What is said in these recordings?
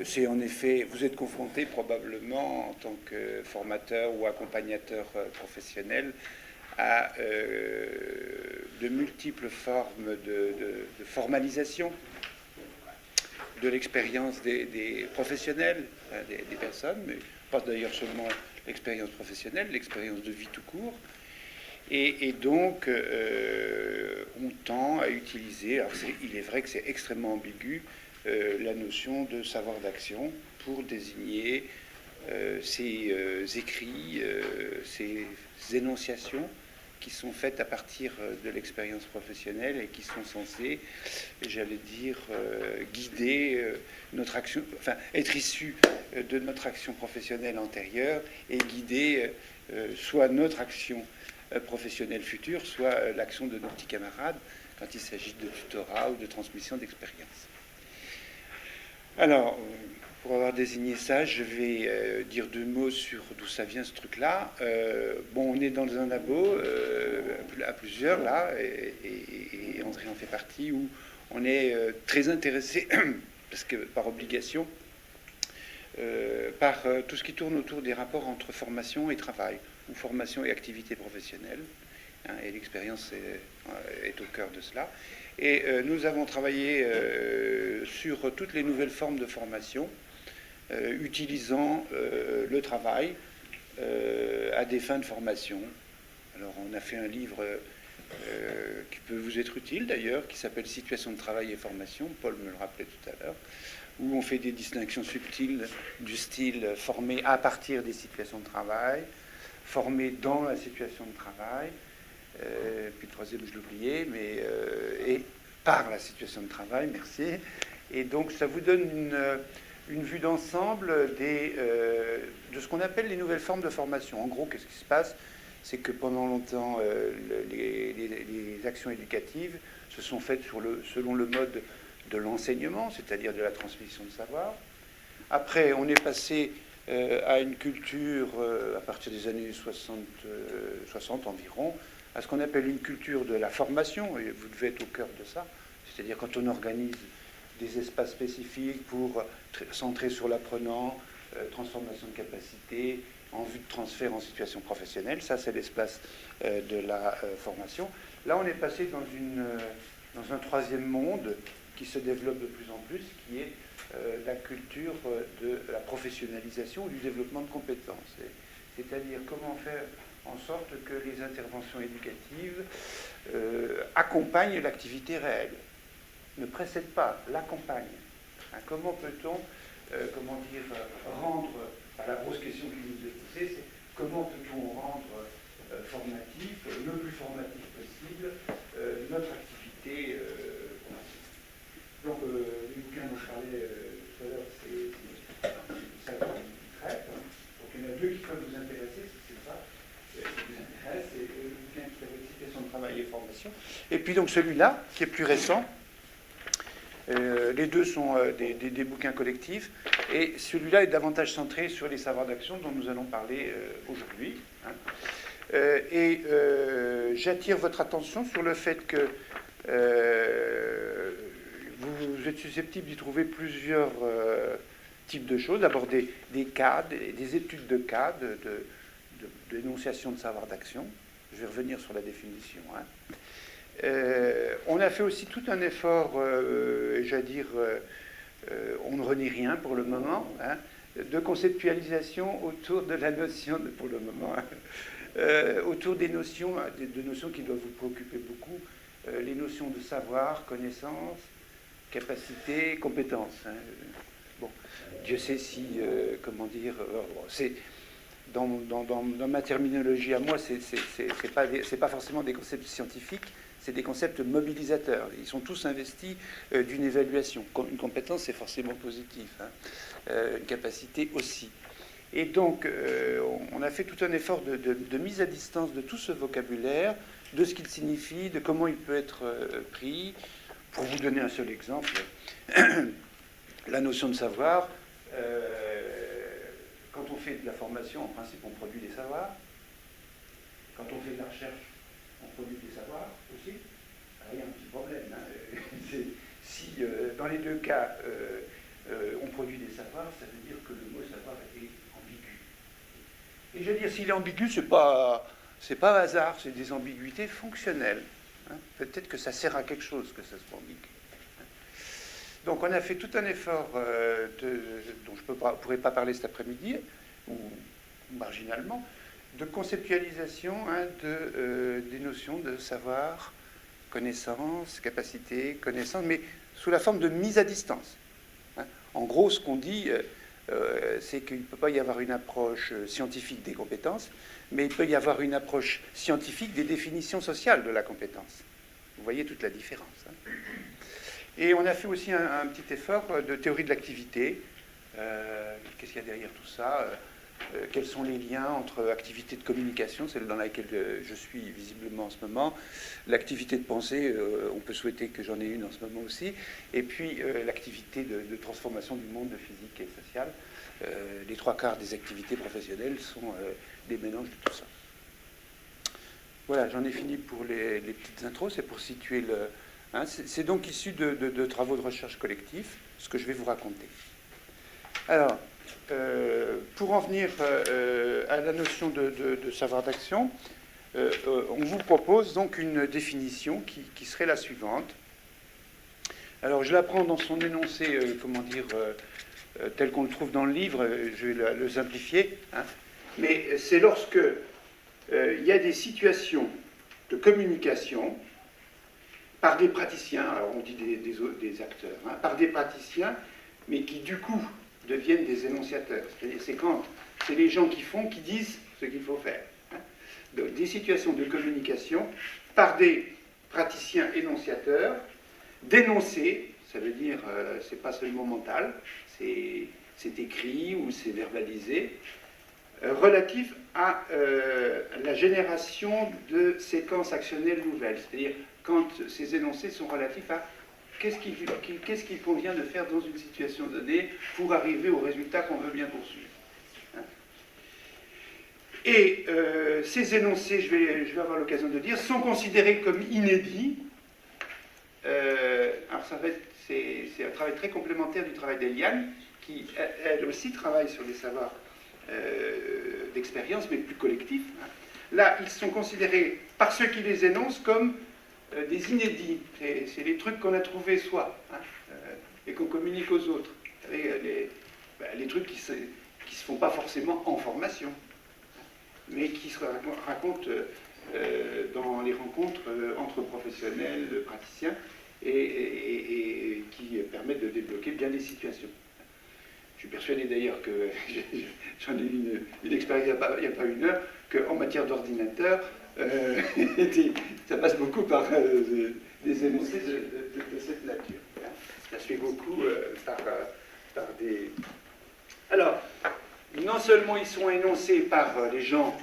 c'est en effet, vous êtes confronté probablement en tant que formateur ou accompagnateur professionnel à de multiples formes de formalisation de l'expérience des professionnels, hein, des personnes, mais pas d'ailleurs seulement l'expérience professionnelle, l'expérience de vie tout court. Et donc, on tend à utiliser, alors il est vrai que c'est extrêmement ambigu, la notion de savoir d'action pour désigner ces écrits, ces énonciations qui sont faites à partir de l'expérience professionnelle et qui sont censées, j'allais dire, guider notre action, enfin, être issues de notre action professionnelle antérieure et guider soit notre action professionnelle future, soit l'action de nos petits camarades quand il s'agit de tutorat ou de transmission d'expérience. Alors, pour avoir désigné ça, je vais dire deux mots sur d'où ça vient ce truc-là. Bon, on est dans un labo à plusieurs là, et André en fait partie, où on est très intéressé, parce que par obligation, par tout ce qui tourne autour des rapports entre formation et travail, ou formation et activité professionnelle. Hein, et l'expérience est au cœur de cela. Et nous avons travaillé sur toutes les nouvelles formes de formation, utilisant le travail à des fins de formation. Alors on a fait un livre qui peut vous être utile d'ailleurs, qui s'appelle Situation de travail et formation, Paul me le rappelait tout à l'heure, où on fait des distinctions subtiles du style formé à partir des situations de travail, formé dans la situation de travail, puis le troisième je l'oubliais, mais et par la situation de travail, merci. Et donc ça vous donne une vue d'ensemble de ce qu'on appelle les nouvelles formes de formation. En gros, qu'est-ce qui se passe? C'est que pendant longtemps, les actions éducatives se sont faites selon le mode de l'enseignement, c'est-à-dire de la transmission de savoir. Après, on est passé à une culture, à partir des années 60 environ, à ce qu'on appelle une culture de la formation, et vous devez être au cœur de ça, c'est-à-dire quand on organise des espaces spécifiques pour centrer sur l'apprenant, transformation de capacité, en vue de transfert en situation professionnelle, ça c'est l'espace de la formation. Là on est passé dans un troisième monde qui se développe de plus en plus, qui est la culture de la professionnalisation ou du développement de compétences. C'est-à-dire comment faire en sorte que les interventions éducatives accompagnent l'activité réelle, ne précèdent pas, l'accompagnent. Hein, comment peut-on, rendre, la grosse question qui nous est posée, c'est comment peut-on rendre formatif, le plus formatif possible, notre activité Donc, les bouquins dont je parlais tout à l'heure, c'est ça qui traite. Donc, il y en a deux qui peuvent vous intéresser, c'est ça qui vous intéresse, et le bouquin qui s'appelle Situation de travail et formation. Et puis, donc, celui-là, qui est plus récent. Les deux sont des bouquins collectifs, et celui-là est davantage centré sur les savoirs d'action dont nous allons parler aujourd'hui. Hein. J'attire votre attention sur le fait que vous êtes susceptible d'y trouver plusieurs types de choses. D'abord des cas, des études de cas, d'énonciation de savoir d'action. Je vais revenir sur la définition. Hein. On a fait aussi tout un effort, j'allais dire, on ne renie rien pour le moment, hein, de conceptualisation autour de la notion, pour le moment, autour des notions, de notions qui doivent vous préoccuper beaucoup, les notions de savoir, connaissance, capacité, compétence. Hein. Bon, Dieu sait si, c'est dans ma terminologie à moi, c'est pas forcément des concepts scientifiques, c'est des concepts mobilisateurs. Ils sont tous investis d'une évaluation. Une compétence, c'est forcément positif, hein. Une capacité aussi. Et donc, on a fait tout un effort de mise à distance de tout ce vocabulaire, de ce qu'il signifie, de comment il peut être pris. Pour vous donner un seul exemple, la notion de savoir, quand on fait de la formation, en principe, on produit des savoirs. Quand on fait de la recherche, on produit des savoirs aussi. Alors, il y a un petit problème. Hein. Si, dans les deux cas, on produit des savoirs, ça veut dire que le mot savoir est ambigu. Et je veux dire, s'il est ambigu, c'est pas hasard, c'est des ambiguïtés fonctionnelles. Hein. Peut-être que ça sert à quelque chose que ça soit ambigu. Donc on a fait tout un effort dont je ne pourrais pas parler cet après-midi, ou marginalement, de conceptualisation des notions de savoir, connaissance, capacité, connaissance, mais sous la forme de mise à distance. Hein. En gros, ce qu'on dit, c'est qu'il ne peut pas y avoir une approche scientifique des compétences, mais il peut y avoir une approche scientifique des définitions sociales de la compétence. Vous voyez toute la différence. Hein. Et on a fait aussi un petit effort de théorie de l'activité. Qu'est-ce qu'il y a derrière tout ça ? Quels sont les liens entre activité de communication, celle dans laquelle je suis visiblement en ce moment, l'activité de pensée, on peut souhaiter que j'en ai une en ce moment aussi, et puis l'activité de transformation du monde physique et social. Les 3/4 des activités professionnelles sont des mélanges de tout ça. Voilà, j'en ai fini pour les petites intros, c'est pour situer le... Hein, c'est donc issu de travaux de recherche collectifs, ce que je vais vous raconter. Alors, pour en venir à la notion de savoir d'action, on vous propose donc une définition qui serait la suivante. Alors, je la prends dans son énoncé, tel qu'on le trouve dans le livre, je vais le simplifier, hein, mais c'est lorsque il y a des situations de communication par des praticiens, alors on dit des acteurs, hein, par des praticiens, mais qui du coup deviennent des énonciateurs. C'est-à-dire c'est les gens qui font, qui disent ce qu'il faut faire. Hein. Donc, des situations de communication par des praticiens énonciateurs, d'énoncer, ça veut dire, c'est pas seulement mental, c'est écrit ou c'est verbalisé, relatif à la génération de séquences actionnelles nouvelles, c'est-à-dire quand ces énoncés sont relatifs à qu'est-ce qu'il convient de faire dans une situation donnée pour arriver au résultat qu'on veut bien poursuivre. Hein. Et ces énoncés, je vais avoir l'occasion de dire, sont considérés comme inédits. Alors c'est un travail très complémentaire du travail d'Eliane, qui elle aussi travaille sur les savoirs d'expérience, mais plus collectifs. Hein. Là, ils sont considérés par ceux qui les énoncent comme des inédits. C'est les trucs qu'on a trouvés soi, hein, et qu'on communique aux autres. Les trucs qui se font pas forcément en formation, mais qui se racontent dans les rencontres entre professionnels, praticiens, et qui permettent de débloquer bien les situations. Je suis persuadé d'ailleurs que j'en ai eu une expérience il n'y a pas une heure, qu'en matière d'ordinateur, ça passe beaucoup par des énoncés de cette nature. Hein. Ça se fait beaucoup par des... Alors, non seulement ils sont énoncés par les gens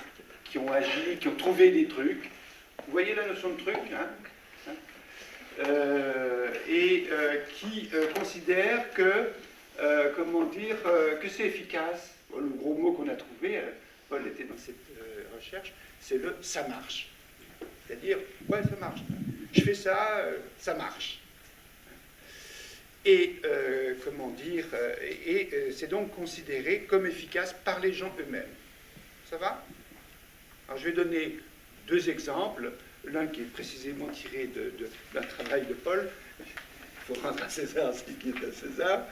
qui ont agi, qui ont trouvé des trucs, vous voyez la notion de truc, hein, et qui considèrent que, que c'est efficace. Bon, le gros mot qu'on a trouvé, Paul était dans cette recherche, c'est le « ça marche ». C'est-à-dire, ouais, ça marche. Je fais ça, ça marche. Et, c'est donc considéré comme efficace par les gens eux-mêmes. Ça va? Alors, je vais donner deux exemples. L'un qui est précisément tiré d'un travail de Paul. Il faut rendre à César ce qui est à César.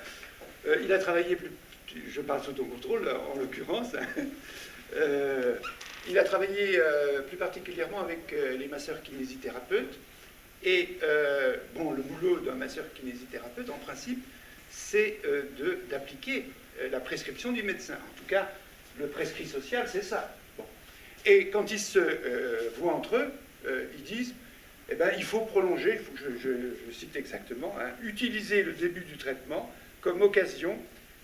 Il a travaillé, je parle sous ton contrôle, en l'occurrence, il a travaillé plus particulièrement avec les masseurs kinésithérapeutes. Et le boulot d'un masseur kinésithérapeute, en principe, c'est d'appliquer la prescription du médecin. En tout cas, le prescrit social, c'est ça. Bon. Et quand ils se voient entre eux, ils disent, eh ben, il faut prolonger, il faut que je cite exactement, hein, utiliser le début du traitement comme occasion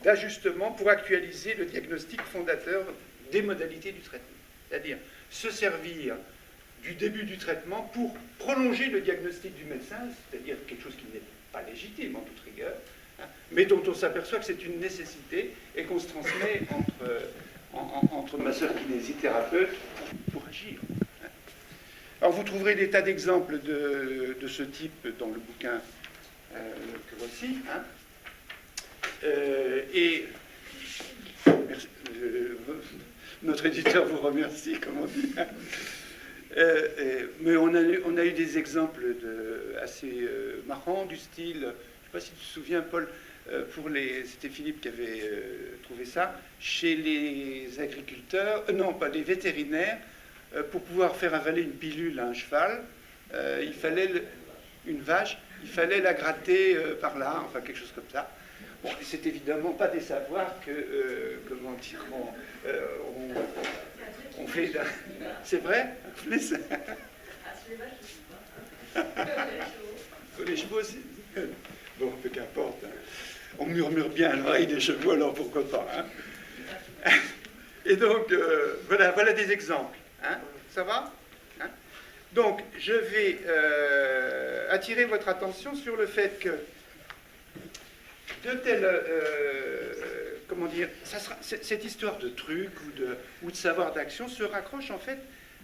d'ajustement pour actualiser le diagnostic fondateur des modalités du traitement. C'est-à-dire se servir du début du traitement pour prolonger le diagnostic du médecin, c'est-à-dire quelque chose qui n'est pas légitime en toute rigueur, hein, mais dont on s'aperçoit que c'est une nécessité et qu'on se transmet entre masseurs kinésithérapeutes pour agir. Hein. Alors vous trouverez des tas d'exemples de ce type dans le bouquin que voici. Hein. Et merci, notre éditeur vous remercie, comme on dit. Mais on a eu des exemples assez marrants, du style, je ne sais pas si tu te souviens, Paul, c'était Philippe qui avait trouvé ça, chez les agriculteurs, non, pas les vétérinaires, pour pouvoir faire avaler une pilule à un cheval, il fallait une vache, il fallait la gratter par là, enfin quelque chose comme ça. Bon, c'est évidemment pas des savoirs que, comment dire, on fait. C'est vrai? Les chevaux aussi. Bon, peu qu'importe. Hein. On murmure bien à l'oreille des chevaux, alors pourquoi pas. Hein. Et donc, voilà des exemples. Hein. Ça va? Hein. Donc, je vais attirer votre attention sur le fait que de tels, comment dire, cette histoire de trucs ou de savoir d'action se raccroche en fait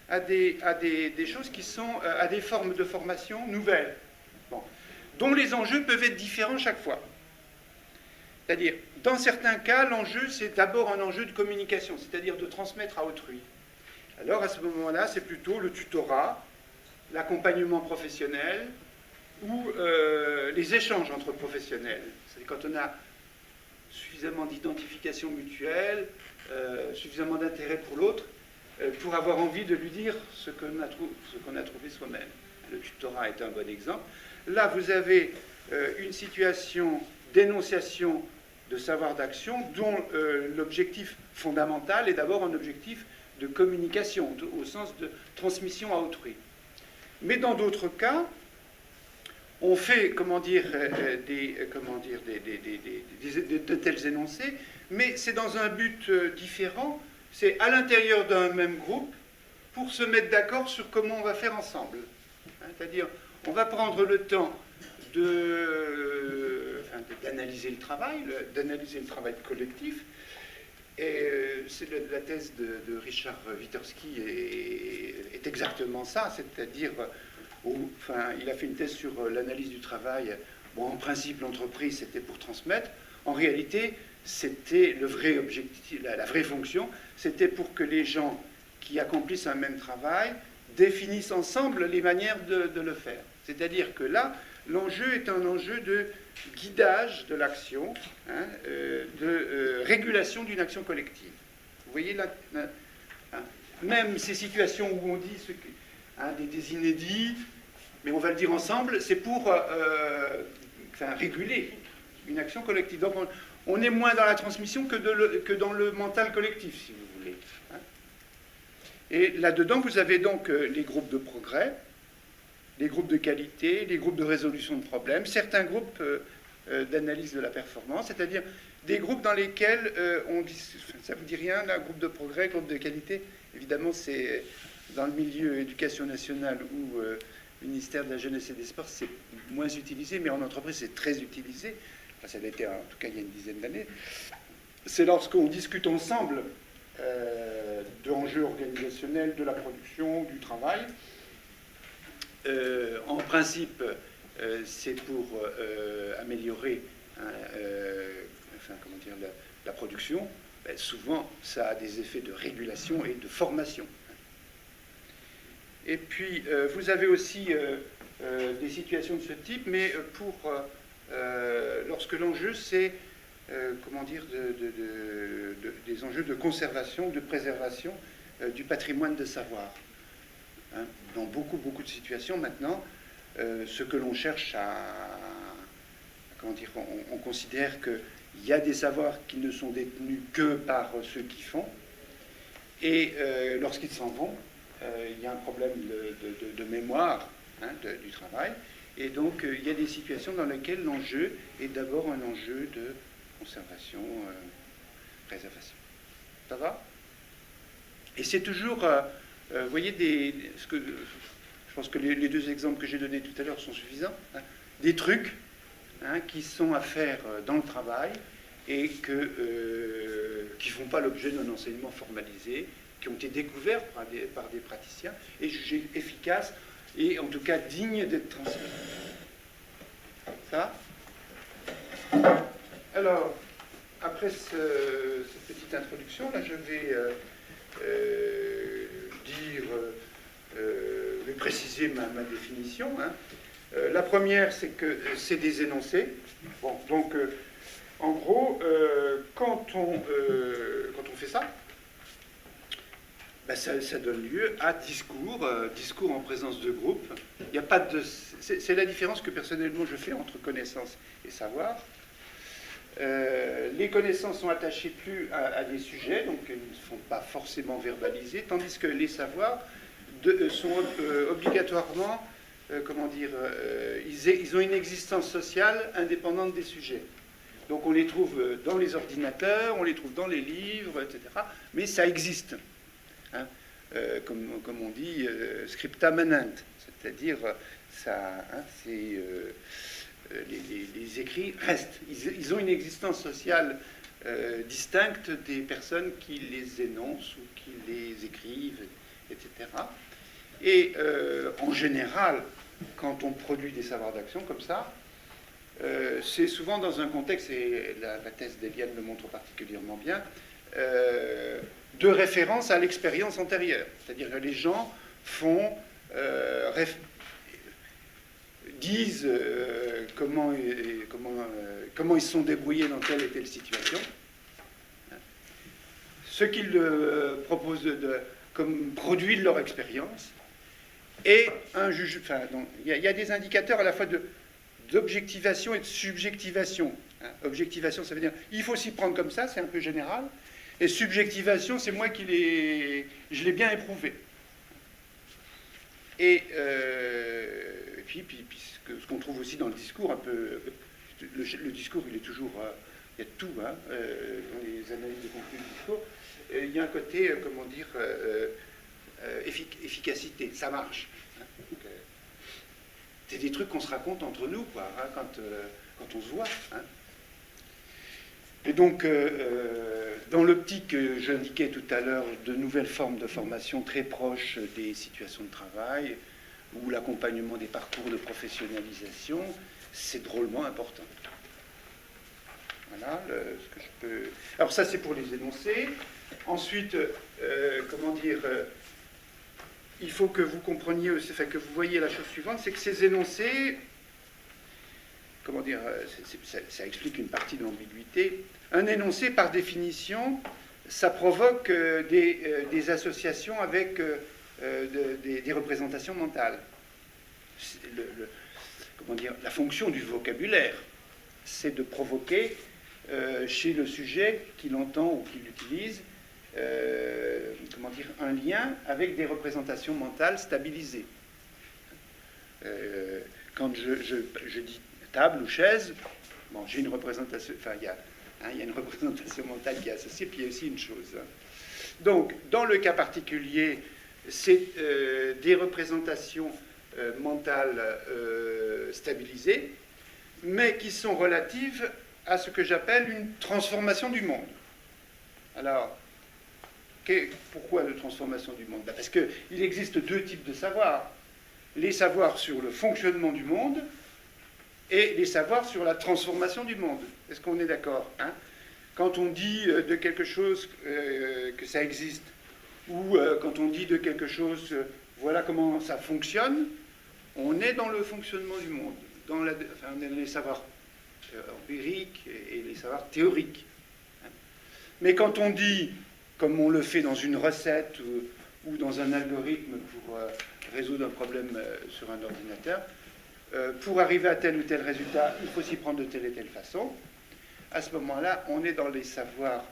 à des choses qui sont à des formes de formation nouvelles, bon, dont les enjeux peuvent être différents chaque fois. C'est-à-dire, dans certains cas, l'enjeu, c'est d'abord un enjeu de communication, c'est-à-dire de transmettre à autrui. Alors, à ce moment-là, c'est plutôt le tutorat, l'accompagnement professionnel ou les échanges entre professionnels. C'est quand on a suffisamment d'identification mutuelle, suffisamment d'intérêt pour l'autre, pour avoir envie de lui dire ce qu'on a trouvé soi-même. Le tutorat est un bon exemple. Là, vous avez une situation d'énonciation de savoir d'action dont l'objectif fondamental est d'abord un objectif de communication, au sens de transmission à autrui. Mais dans d'autres cas, on fait, de tels énoncés, mais c'est dans un but différent, c'est à l'intérieur d'un même groupe, pour se mettre d'accord sur comment on va faire ensemble. Hein, c'est-à-dire, on va prendre le temps d'analyser le travail collectif, et la thèse de Richard Witorsky est exactement ça, c'est-à-dire, il a fait une thèse sur l'analyse du travail. Bon, en principe, l'entreprise, c'était pour transmettre. En réalité, c'était le vrai objectif, la vraie fonction, c'était pour que les gens qui accomplissent un même travail définissent ensemble les manières de le faire. C'est-à-dire que là, l'enjeu est un enjeu de guidage de l'action, hein, de régulation d'une action collective. Vous voyez là, hein, même ces situations où on dit des inédits, mais on va le dire ensemble, c'est pour réguler une action collective. Donc on est moins dans la transmission que dans le mental collectif, si vous voulez. Hein. Et là-dedans, vous avez donc les groupes de progrès, les groupes de qualité, les groupes de résolution de problèmes, certains groupes d'analyse de la performance, c'est-à-dire des groupes dans lesquels on dit, ça vous dit rien, là, groupe de progrès, groupe de qualité, évidemment c'est dans le milieu éducation nationale ou ministère de la Jeunesse et des Sports, c'est moins utilisé, mais en entreprise c'est très utilisé, enfin, ça l'était en tout cas il y a une dizaine d'années, c'est lorsqu'on discute ensemble d'enjeux organisationnels, de la production, du travail. En principe, c'est pour améliorer la production. Ben, souvent, ça a des effets de régulation et de formation. Et puis, vous avez aussi des situations de ce type, mais lorsque l'enjeu, c'est des enjeux de conservation, de préservation du patrimoine de savoir. Hein, dans beaucoup de situations maintenant, ce que l'on cherche on considère qu'il y a des savoirs qui ne sont détenus que par ceux qui font, et lorsqu'ils s'en vont, il y a un problème de mémoire, hein, du travail, et donc il y a des situations dans lesquelles l'enjeu est d'abord un enjeu de conservation, préservation. Ça va? Et c'est toujours... vous voyez, je pense que les deux exemples que j'ai donnés tout à l'heure sont suffisants. Hein, des trucs, hein, qui sont à faire dans le travail et qui ne font pas l'objet d'un enseignement formalisé, qui ont été découverts par des praticiens et jugés efficaces et en tout cas dignes d'être transmis. Ça? Alors, après cette petite introduction, là, je vais préciser ma définition. Hein. La première, c'est que c'est des énoncés. Bon, donc, en gros, quand on fait ça, ben ça donne lieu à discours en présence de groupe. Il n'y a pas de... C'est la différence que personnellement je fais entre connaissance et savoir. Les connaissances sont attachées plus à des sujets, donc elles ne sont pas forcément verbalisées, tandis que les savoirs sont obligatoirement, ils ont une existence sociale indépendante des sujets. Donc on les trouve dans les ordinateurs, on les trouve dans les livres, etc. Mais ça existe. Hein. Comme on dit, scripta manent, c'est-à-dire ça, hein, les écrits restent. Ils ont une existence sociale distincte des personnes qui les énoncent ou qui les écrivent, etc. Et en général, quand on produit des savoirs d'action comme ça, c'est souvent dans un contexte, et la thèse d'Eliane le montre particulièrement bien, de référence à l'expérience antérieure. C'est-à-dire que les gens disent comment ils se sont débrouillés dans telle et telle situation, ce qu'ils proposent comme produit de leur expérience, et un juge. Enfin, il y a des indicateurs à la fois d'objectivation et de subjectivation. Hein. Objectivation, ça veut dire il faut s'y prendre comme ça, c'est un peu général. Et subjectivation, c'est moi je l'ai bien éprouvé. Et puis ce qu'on trouve aussi dans le discours, un peu, le discours, il est toujours, il y a tout, hein, dans les analyses de contenu du discours, il y a un côté, comment dire, efficacité, ça marche. Hein. C'est des trucs qu'on se raconte entre nous, quoi, hein, quand on se voit. Hein. Et donc, dans l'optique que j'indiquais tout à l'heure, de nouvelles formes de formation très proches des situations de travail, ou l'accompagnement des parcours de professionnalisation, c'est drôlement important. Voilà ce que je peux... Alors ça, c'est pour les énoncés. Ensuite, comment dire... il faut que vous compreniez, enfin, que vous voyez la chose suivante, c'est que ces énoncés... Comment dire, ça explique une partie de l'ambiguïté. Un énoncé, par définition, ça provoque des associations avec des représentations mentales. Comment dire, la fonction du vocabulaire, c'est de provoquer chez le sujet qui l'entend ou qui l'utilise, comment dire, un lien avec des représentations mentales stabilisées. Quand je dis table ou chaise, bon, j'ai une représentation, enfin, il y a une représentation mentale qui est associée, puis il y a aussi une chose. Donc, dans le cas particulier, c'est des représentations mentales stabilisées, mais qui sont relatives à ce que j'appelle une transformation du monde. Alors, pourquoi de transformation du monde? Parce qu'il existe deux types de savoirs. Les savoirs sur le fonctionnement du monde, et les savoirs sur la transformation du monde. Est-ce qu'on est d'accord, hein? Quand on dit de quelque chose que ça existe, ou quand on dit de quelque chose, voilà comment ça fonctionne, on est dans le fonctionnement du monde, on est dans les savoirs empiriques et les savoirs théoriques. Hein? Mais quand on dit, comme on le fait dans une recette ou dans un algorithme pour résoudre un problème sur un ordinateur, pour arriver à tel ou tel résultat, il faut s'y prendre de telle et telle façon. À ce moment-là, on est dans les savoirs,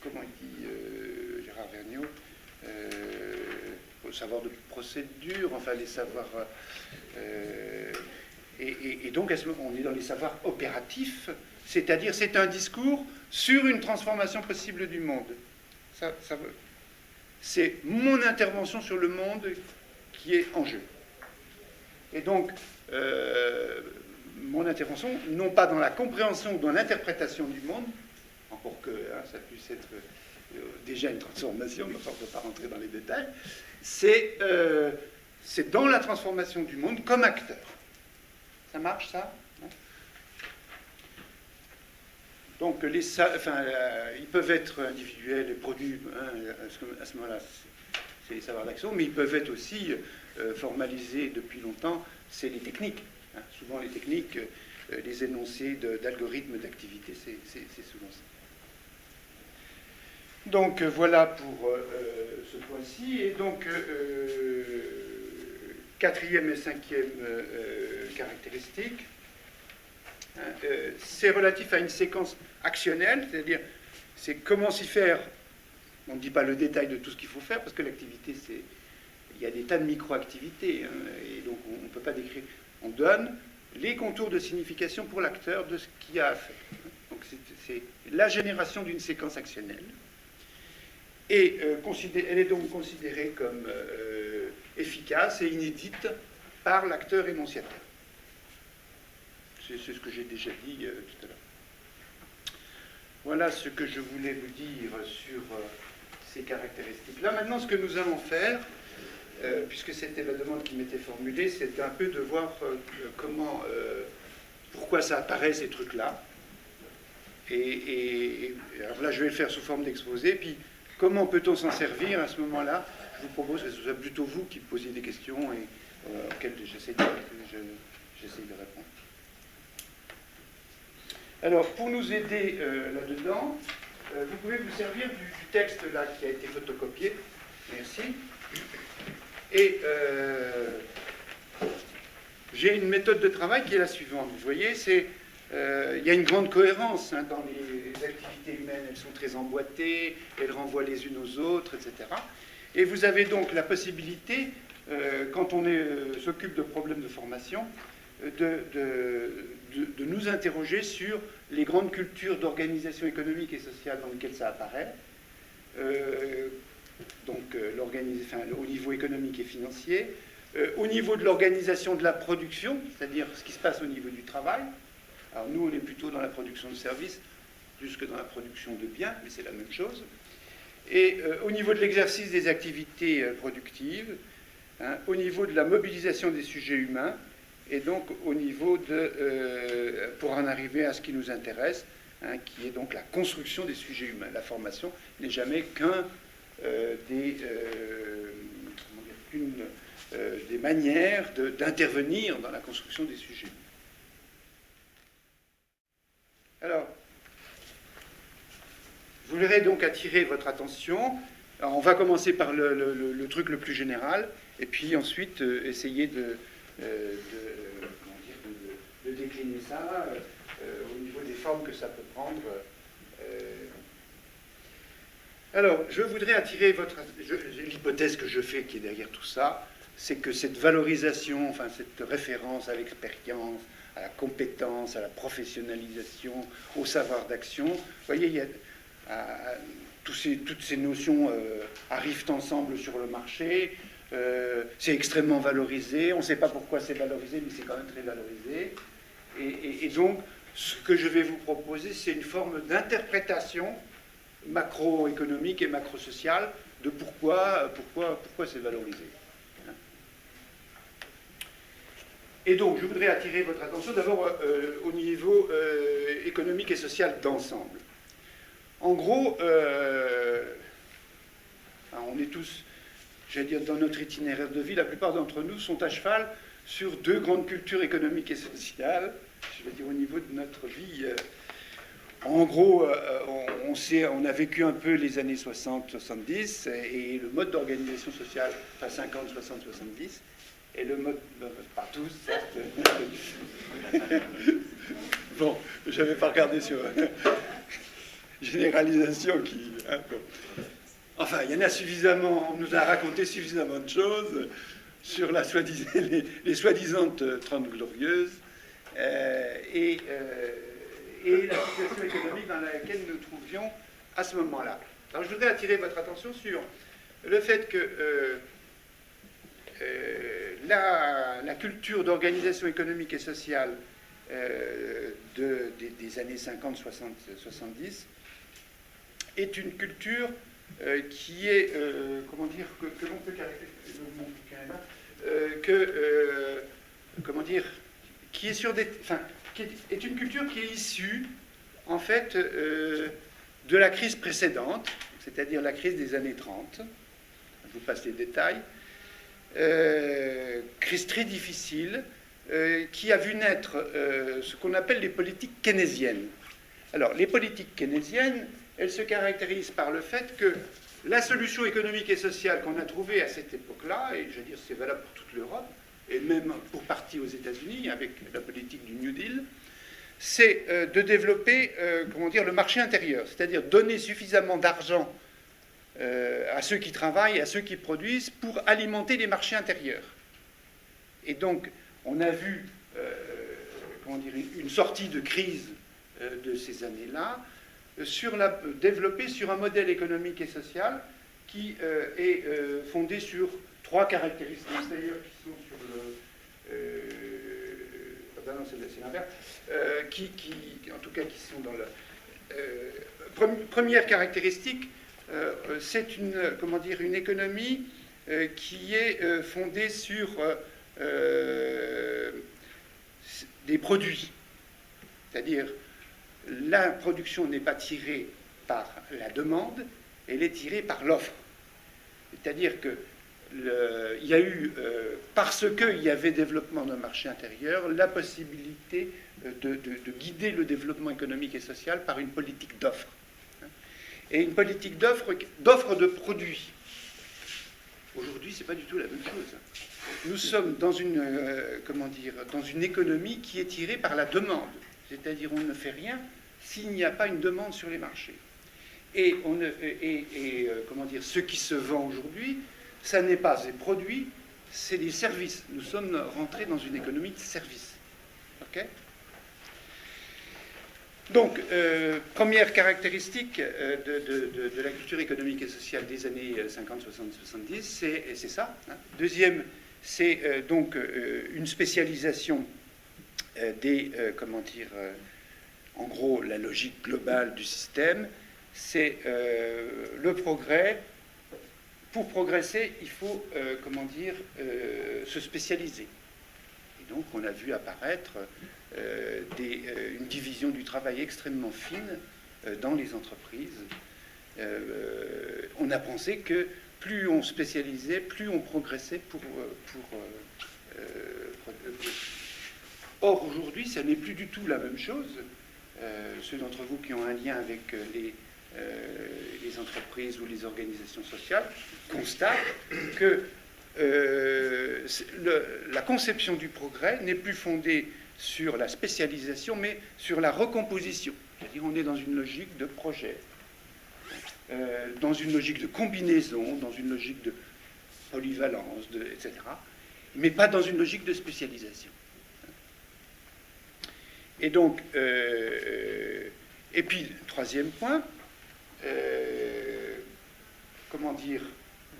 comment il dit Gérard Vergniaud, savoir de procédure, enfin les savoirs... et donc, à ce moment, on est dans les savoirs opératifs, c'est-à-dire c'est un discours sur une transformation possible du monde. C'est mon intervention sur le monde qui est en jeu. Et donc, mon intervention, non pas dans la compréhension ou dans l'interprétation du monde, encore que ça puisse être déjà une transformation, mais on ne peut pas rentrer dans les détails, c'est dans la transformation du monde comme acteur. Ça marche, ça? Donc, ils peuvent être individuels et produits, hein, à ce moment-là, c'est les savoirs d'action, mais ils peuvent être aussi formalisés depuis longtemps, c'est les techniques. Hein. Souvent, les techniques, les énoncés d'algorithmes d'activité, c'est souvent ça. Donc, voilà pour ce point-ci. Et donc, quatrième et cinquième caractéristique. C'est relatif à une séquence actionnelle, c'est-à-dire c'est comment s'y faire. On ne dit pas le détail de tout ce qu'il faut faire, parce que l'activité, il y a des tas de micro-activités, hein, et donc on ne peut pas décrire. On donne les contours de signification pour l'acteur de ce qu'il y a à faire. Donc c'est la génération d'une séquence actionnelle. Et elle est donc considérée comme efficace et inédite par l'acteur énonciateur. C'est ce que j'ai déjà dit tout à l'heure. Voilà ce que je voulais vous dire sur ces caractéristiques-là. Maintenant, ce que nous allons faire, puisque c'était la demande qui m'était formulée, c'est un peu de voir pourquoi ça apparaît, ces trucs-là. Et alors là, je vais le faire sous forme d'exposé. Puis, comment peut-on s'en servir à ce moment-là? Je vous propose que ce soit plutôt vous qui posiez des questions et auxquelles j'essaie de répondre. Alors, pour nous aider là-dedans, vous pouvez vous servir du texte là qui a été photocopié. Merci. Et j'ai une méthode de travail qui est la suivante. Vous voyez, il y a une grande cohérence hein, dans les activités humaines. Elles sont très emboîtées, elles renvoient les unes aux autres, etc. Et vous avez donc la possibilité, quand on s'occupe de problèmes de formation, de nous interroger sur les grandes cultures d'organisation économique et sociale dans lesquelles ça apparaît, au niveau économique et financier, au niveau de l'organisation de la production, c'est-à-dire ce qui se passe au niveau du travail. Alors nous, on est plutôt dans la production de services, plus que dans la production de biens, mais c'est la même chose. Et au niveau de l'exercice des activités productives, hein, au niveau de la mobilisation des sujets humains, et donc au niveau pour en arriver à ce qui nous intéresse, hein, qui est donc la construction des sujets humains. La formation n'est jamais des manières d'intervenir dans la construction des sujets. Alors, je voudrais donc attirer votre attention. Alors, on va commencer par le truc le plus général, et puis ensuite essayer de décliner ça au niveau des formes que ça peut prendre. Alors, je voudrais attirer l'hypothèse que je fais qui est derrière tout ça, c'est que cette valorisation, enfin cette référence à l'expérience, à la compétence, à la professionnalisation, au savoir d'action, vous voyez, il y a toutes ces notions arrivent ensemble sur le marché. C'est extrêmement valorisé. On ne sait pas pourquoi c'est valorisé, mais c'est quand même très valorisé. Et donc, ce que je vais vous proposer, c'est une forme d'interprétation macroéconomique et macrosociale de pourquoi c'est valorisé. Et donc, je voudrais attirer votre attention d'abord au niveau économique et social d'ensemble. En gros, on est tous, j'allais dire, dans notre itinéraire de vie, la plupart d'entre nous sont à cheval sur deux grandes cultures économiques et sociales, je vais dire au niveau de notre vie. En gros, on a vécu un peu les années 60-70 et le mode d'organisation sociale, enfin 50, 60, 70, et le mode, pas tous, certes. Bon, je n'avais pas regardé sur généralisation qui... Hein, bon. Enfin, il y en a suffisamment, on nous a raconté suffisamment de choses sur les soi-disant 30 glorieuses et la situation économique dans laquelle nous nous trouvions à ce moment-là. Alors, je voudrais attirer votre attention sur le fait que la culture d'organisation économique et sociale des années 50, 60, 70 est une culture qui est, comment dire, que l'on peut caractériser, comment dire, qui est sur des, enfin, qui est une culture qui est issue en fait, de la crise précédente, c'est-à-dire la crise des années 30. Je vous passe les détails. Crise très difficile, qui a vu naître ce qu'on appelle les politiques keynésiennes. Alors, les politiques keynésiennes, elles se caractérisent par le fait que la solution économique et sociale qu'on a trouvée à cette époque-là, et je veux dire c'est valable pour toute l'Europe, et même pour partie aux États-Unis avec la politique du New Deal, c'est de développer comment dire, le marché intérieur, c'est-à-dire donner suffisamment d'argent à ceux qui travaillent, à ceux qui produisent, pour alimenter les marchés intérieurs. Et donc, on a vu comment dire, une sortie de crise de ces années-là, développée sur un modèle économique et social qui est fondé sur trois caractéristiques, d'ailleurs, qui sont sur le... non, c'est l'inverse, en tout cas, qui sont dans la... première caractéristique, c'est une économie qui est fondée sur des produits. C'est-à-dire, la production n'est pas tirée par la demande, elle est tirée par l'offre. C'est-à-dire que il y a eu, parce qu'il y avait développement d'un marché intérieur, la possibilité de guider le développement économique et social par une politique d'offre. Et une politique d'offre de produits. Aujourd'hui, ce n'est pas du tout la même chose. Nous sommes dans dans une économie qui est tirée par la demande. C'est-à-dire on ne fait rien s'il n'y a pas une demande sur les marchés. Et ce qui se vend aujourd'hui, ça n'est pas des produits, c'est des services. Nous sommes rentrés dans une économie de services. OK ? Donc, première caractéristique de la culture économique et sociale des années 50, 60, 70, c'est ça. Hein. Deuxième, c'est donc une spécialisation en gros, la logique globale du système, c'est le progrès. Pour progresser, il faut, se spécialiser. Et donc, on a vu apparaître une division du travail extrêmement fine dans les entreprises. On a pensé que plus on spécialisait, plus on progressait Or, aujourd'hui, ça n'est plus du tout la même chose. Ceux d'entre vous qui ont un lien avec les entreprises ou les organisations sociales constatent que la conception du progrès n'est plus fondée sur la spécialisation, mais sur la recomposition. C'est-à-dire on est dans une logique de projet, dans une logique de combinaison, dans une logique de polyvalence, etc., mais pas dans une logique de spécialisation. Et donc, et puis, troisième point,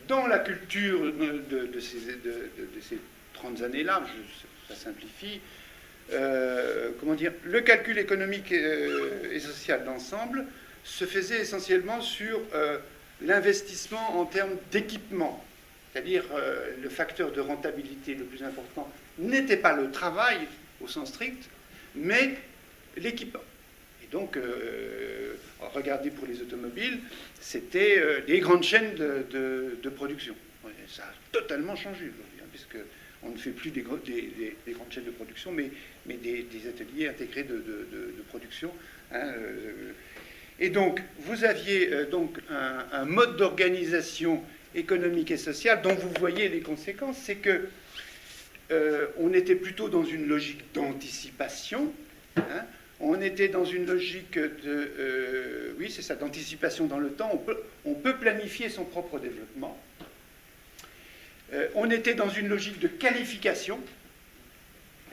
dans la culture de ces 30 années-là, ça simplifie, le calcul économique et social d'ensemble se faisait essentiellement sur l'investissement en termes d'équipement. C'est-à-dire, le facteur de rentabilité le plus important n'était pas le travail au sens strict, mais l'équipement. Et donc, regardez pour les automobiles, c'était les grandes chaînes de production. Ça a totalement changé aujourd'hui, hein, puisqu'on ne fait plus des grandes chaînes de production, mais des ateliers intégrés de production. Hein, et donc, vous aviez un mode d'organisation économique et sociale dont vous voyez les conséquences, c'est que on était plutôt dans une logique d'anticipation. Hein, on était dans une logique d'anticipation dans le temps. On peut planifier son propre développement. On était dans une logique de qualification.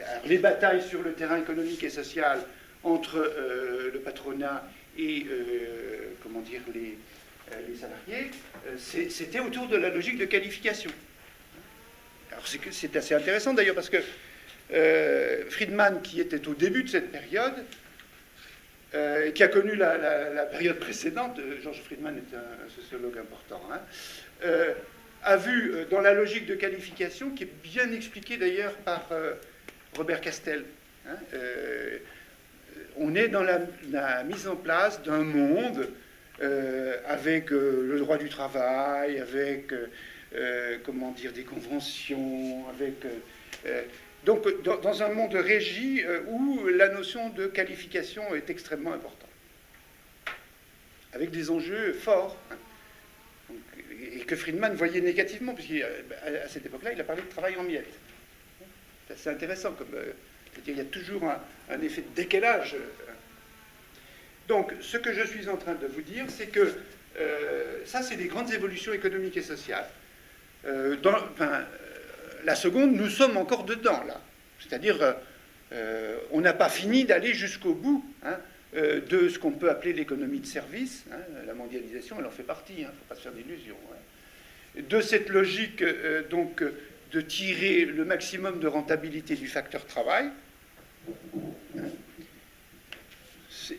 Alors, les batailles sur le terrain économique et social entre le patronat et les salariés, c'était autour de la logique de qualification. Alors c'est assez intéressant d'ailleurs parce que Friedman, qui était au début de cette période, qui a connu la période précédente, George Friedman est un sociologue important, hein, a vu dans la logique de qualification, qui est bien expliquée d'ailleurs par Robert Castel, hein, on est dans la mise en place d'un monde avec le droit du travail, avec comment dire, des conventions, avec donc dans un monde régi où la notion de qualification est extrêmement importante, avec des enjeux forts, hein. Donc, et que Friedman voyait négativement, puisqu'à cette époque-là, il a parlé de travail en miettes. C'est intéressant, comme c'est-à-dire il y a toujours un effet de décalage. Donc, ce que je suis en train de vous dire, c'est que ça, c'est des grandes évolutions économiques et sociales. La seconde, nous sommes encore dedans, là. C'est-à-dire, on n'a pas fini d'aller jusqu'au bout, hein, de ce qu'on peut appeler l'économie de service. Hein. La mondialisation, elle en fait partie, il ne faut pas se faire d'illusions. Hein. De cette logique, donc, de tirer le maximum de rentabilité du facteur travail. Hein.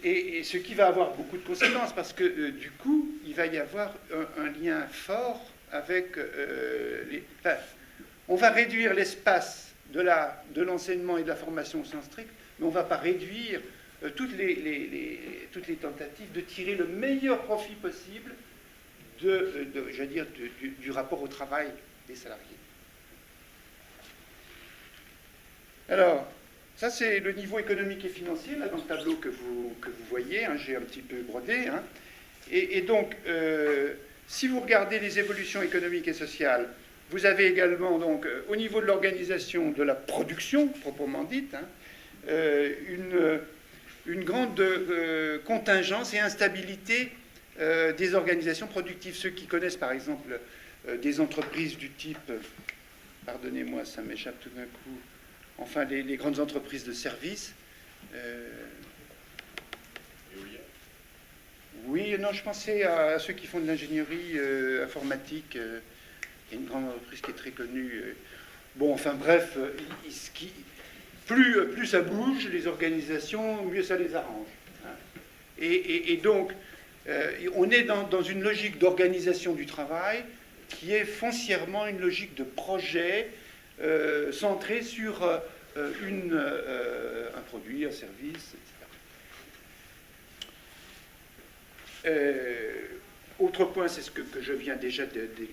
Et ce qui va avoir beaucoup de conséquences, parce que du coup, il va y avoir un lien fort avec on va réduire l'espace de l'enseignement et de la formation au sens strict, mais on ne va pas réduire toutes les tentatives de tirer le meilleur profit possible je veux dire, du rapport au travail des salariés. Alors, ça, c'est le niveau économique et financier, là, dans le tableau que vous voyez, hein, j'ai un petit peu brodé. Hein. Et donc, si vous regardez les évolutions économiques et sociales, vous avez également, donc, au niveau de l'organisation de la production, proprement dite, hein, une grande contingence et instabilité des organisations productives. Ceux qui connaissent, par exemple, des entreprises du type, pardonnez-moi, ça m'échappe tout d'un coup, enfin, les grandes entreprises de services. Oui, non, je pensais à ceux qui font de l'ingénierie informatique. Il y a une grande entreprise qui est très connue. Bon, enfin, bref, plus ça bouge, les organisations, mieux ça les arrange. Hein. Et donc, on est dans une logique d'organisation du travail qui est foncièrement une logique de projet centré sur un produit, un service, etc. Autre point, c'est ce que je viens déjà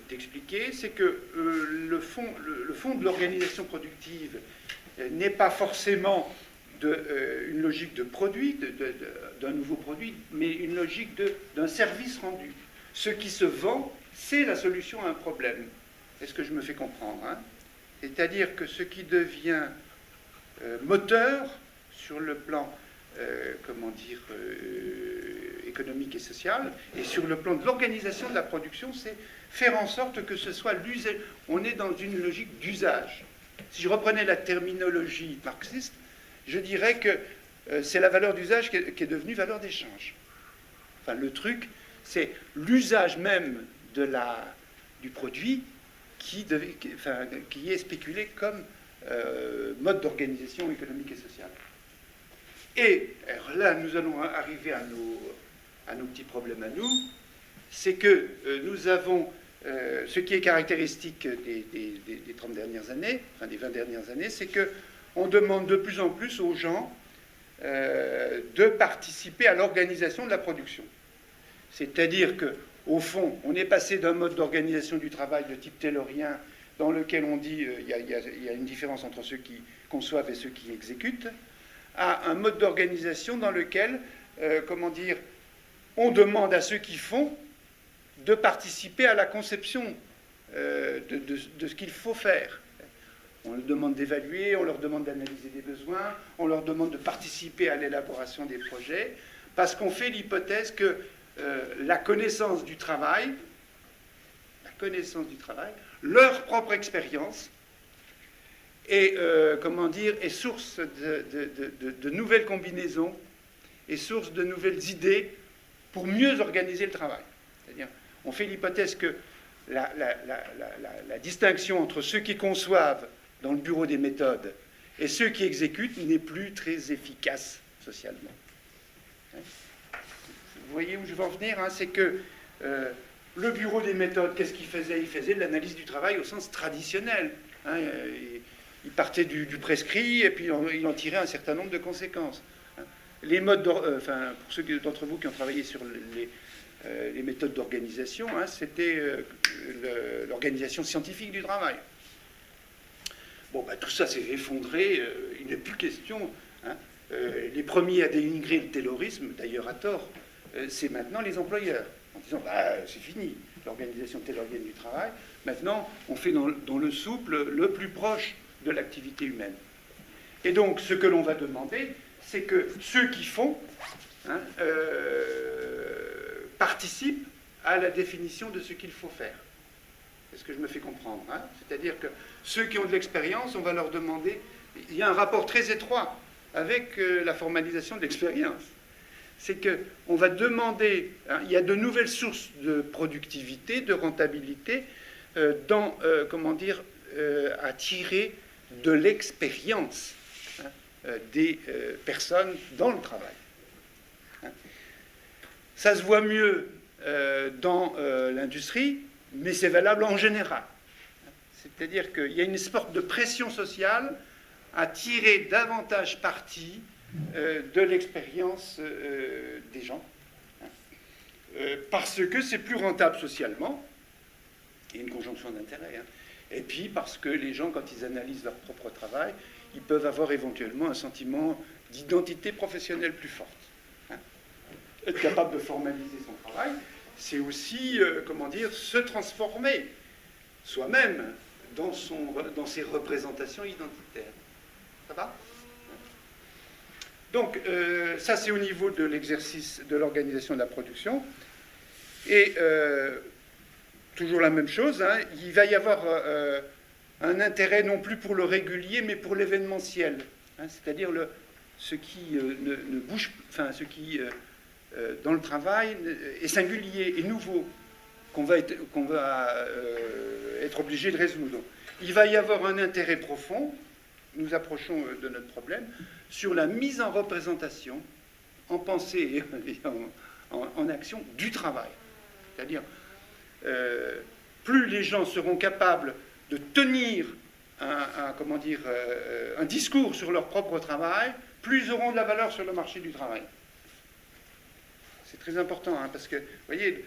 d'expliquer, c'est que le fond de l'organisation productive n'est pas forcément une logique de produit, d'un nouveau produit, mais une logique d'un service rendu. Ce qui se vend, c'est la solution à un problème. Est-ce que je me fais comprendre, hein? C'est-à-dire que ce qui devient moteur sur le plan, comment dire, économique et social, et sur le plan de l'organisation de la production, c'est faire en sorte que ce soit l'usage. On est dans une logique d'usage. Si je reprenais la terminologie marxiste, je dirais que c'est la valeur d'usage qui est devenue valeur d'échange. Enfin, le truc, c'est l'usage même du produit qui est spéculé comme mode d'organisation économique et sociale. Et alors là, nous allons arriver à nos petits problèmes à nous, c'est que nous avons ce qui est caractéristique des 30 dernières années, enfin des 20 dernières années, c'est qu'on demande de plus en plus aux gens de participer à l'organisation de la production. C'est-à-dire qu'au fond, on est passé d'un mode d'organisation du travail de type taylorien, dans lequel on dit il y a une différence entre ceux qui conçoivent et ceux qui exécutent, à un mode d'organisation dans lequel, comment dire, on demande à ceux qui font de participer à la conception de ce qu'il faut faire. On leur demande d'évaluer, on leur demande d'analyser des besoins, on leur demande de participer à l'élaboration des projets, parce qu'on fait l'hypothèse que la connaissance du travail, leur propre expérience, est, comment dire, est source de nouvelles combinaisons, et source de nouvelles idées pour mieux organiser le travail. C'est-à-dire, on fait l'hypothèse que la distinction entre ceux qui conçoivent dans le bureau des méthodes et ceux qui exécutent n'est plus très efficace socialement. Vous voyez où je veux en venir, hein, c'est que le bureau des méthodes, qu'est-ce qu'il faisait? Il faisait de l'analyse du travail au sens traditionnel. Hein, il partait du prescrit et puis il en tirait un certain nombre de conséquences. Hein. les modes, enfin, pour ceux d'entre vous qui ont travaillé sur les méthodes d'organisation, hein, c'était l'organisation scientifique du travail. Bon, bah, tout ça s'est effondré, il n'est plus question. Hein, les premiers à dénigrer le taylorisme, d'ailleurs à tort, c'est maintenant les employeurs, en disant bah, c'est fini, l'organisation taylorienne du travail. Maintenant, on fait dans le souple le plus proche de l'activité humaine. Et donc, ce que l'on va demander, c'est que ceux qui font hein, participent à la définition de ce qu'il faut faire. Est-ce que je me fais comprendre hein? C'est-à-dire que ceux qui ont de l'expérience, on va leur demander... Il y a un rapport très étroit avec la formalisation de l'expérience. C'est qu'on va demander... Hein, il y a de nouvelles sources de productivité, de rentabilité, comment dire, à tirer de l'expérience hein, des personnes dans le travail. Hein. Ça se voit mieux dans l'industrie, mais c'est valable en général. C'est-à-dire qu'il y a une sorte de pression sociale à tirer davantage parti de l'expérience des gens, hein, parce que c'est plus rentable socialement, il y a une conjonction d'intérêts, hein, et puis parce que les gens, quand ils analysent leur propre travail, ils peuvent avoir éventuellement un sentiment d'identité professionnelle plus forte. Hein. Être capable de formaliser son travail, c'est aussi, comment dire, se transformer soi-même dans ses représentations identitaires. Ça va? Donc, ça, c'est au niveau de l'exercice de l'organisation de la production. Et toujours la même chose, hein, il va y avoir un intérêt non plus pour le régulier, mais pour l'événementiel. Hein, c'est-à-dire ce qui ne bouge, enfin, ce qui... dans le travail est singulier et nouveau, qu'on va être obligé de résoudre. Il va y avoir un intérêt profond, nous approchons de notre problème, sur la mise en représentation, en pensée et en action du travail. C'est-à-dire, plus les gens seront capables de tenir un discours sur leur propre travail, plus ils auront de la valeur sur le marché du travail. C'est très important, hein, parce que, vous voyez,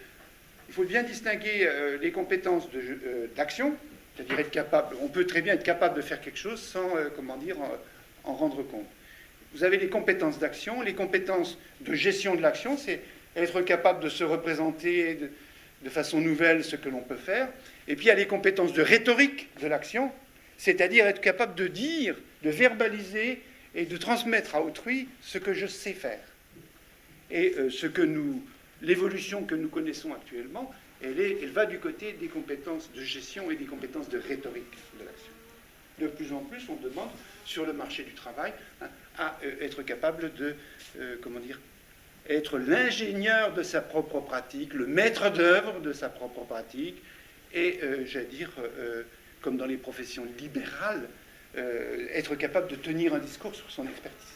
il faut bien distinguer les compétences d'action, c'est-à-dire être capable, on peut très bien être capable de faire quelque chose sans, en rendre compte. Vous avez les compétences d'action, les compétences de gestion de l'action, c'est être capable de se représenter de façon nouvelle ce que l'on peut faire. Et puis il y a les compétences de rhétorique de l'action, c'est-à-dire être capable de dire, de verbaliser et de transmettre à autrui ce que je sais faire. Et l'évolution que nous connaissons actuellement, elle va du côté des compétences de gestion et des compétences de rhétorique de l'action. De plus en plus, on demande sur le marché du travail hein, à être capable de, être l'ingénieur de sa propre pratique, le maître d'œuvre de sa propre pratique, et, j'allais dire, comme dans les professions libérales, être capable de tenir un discours sur son expertise.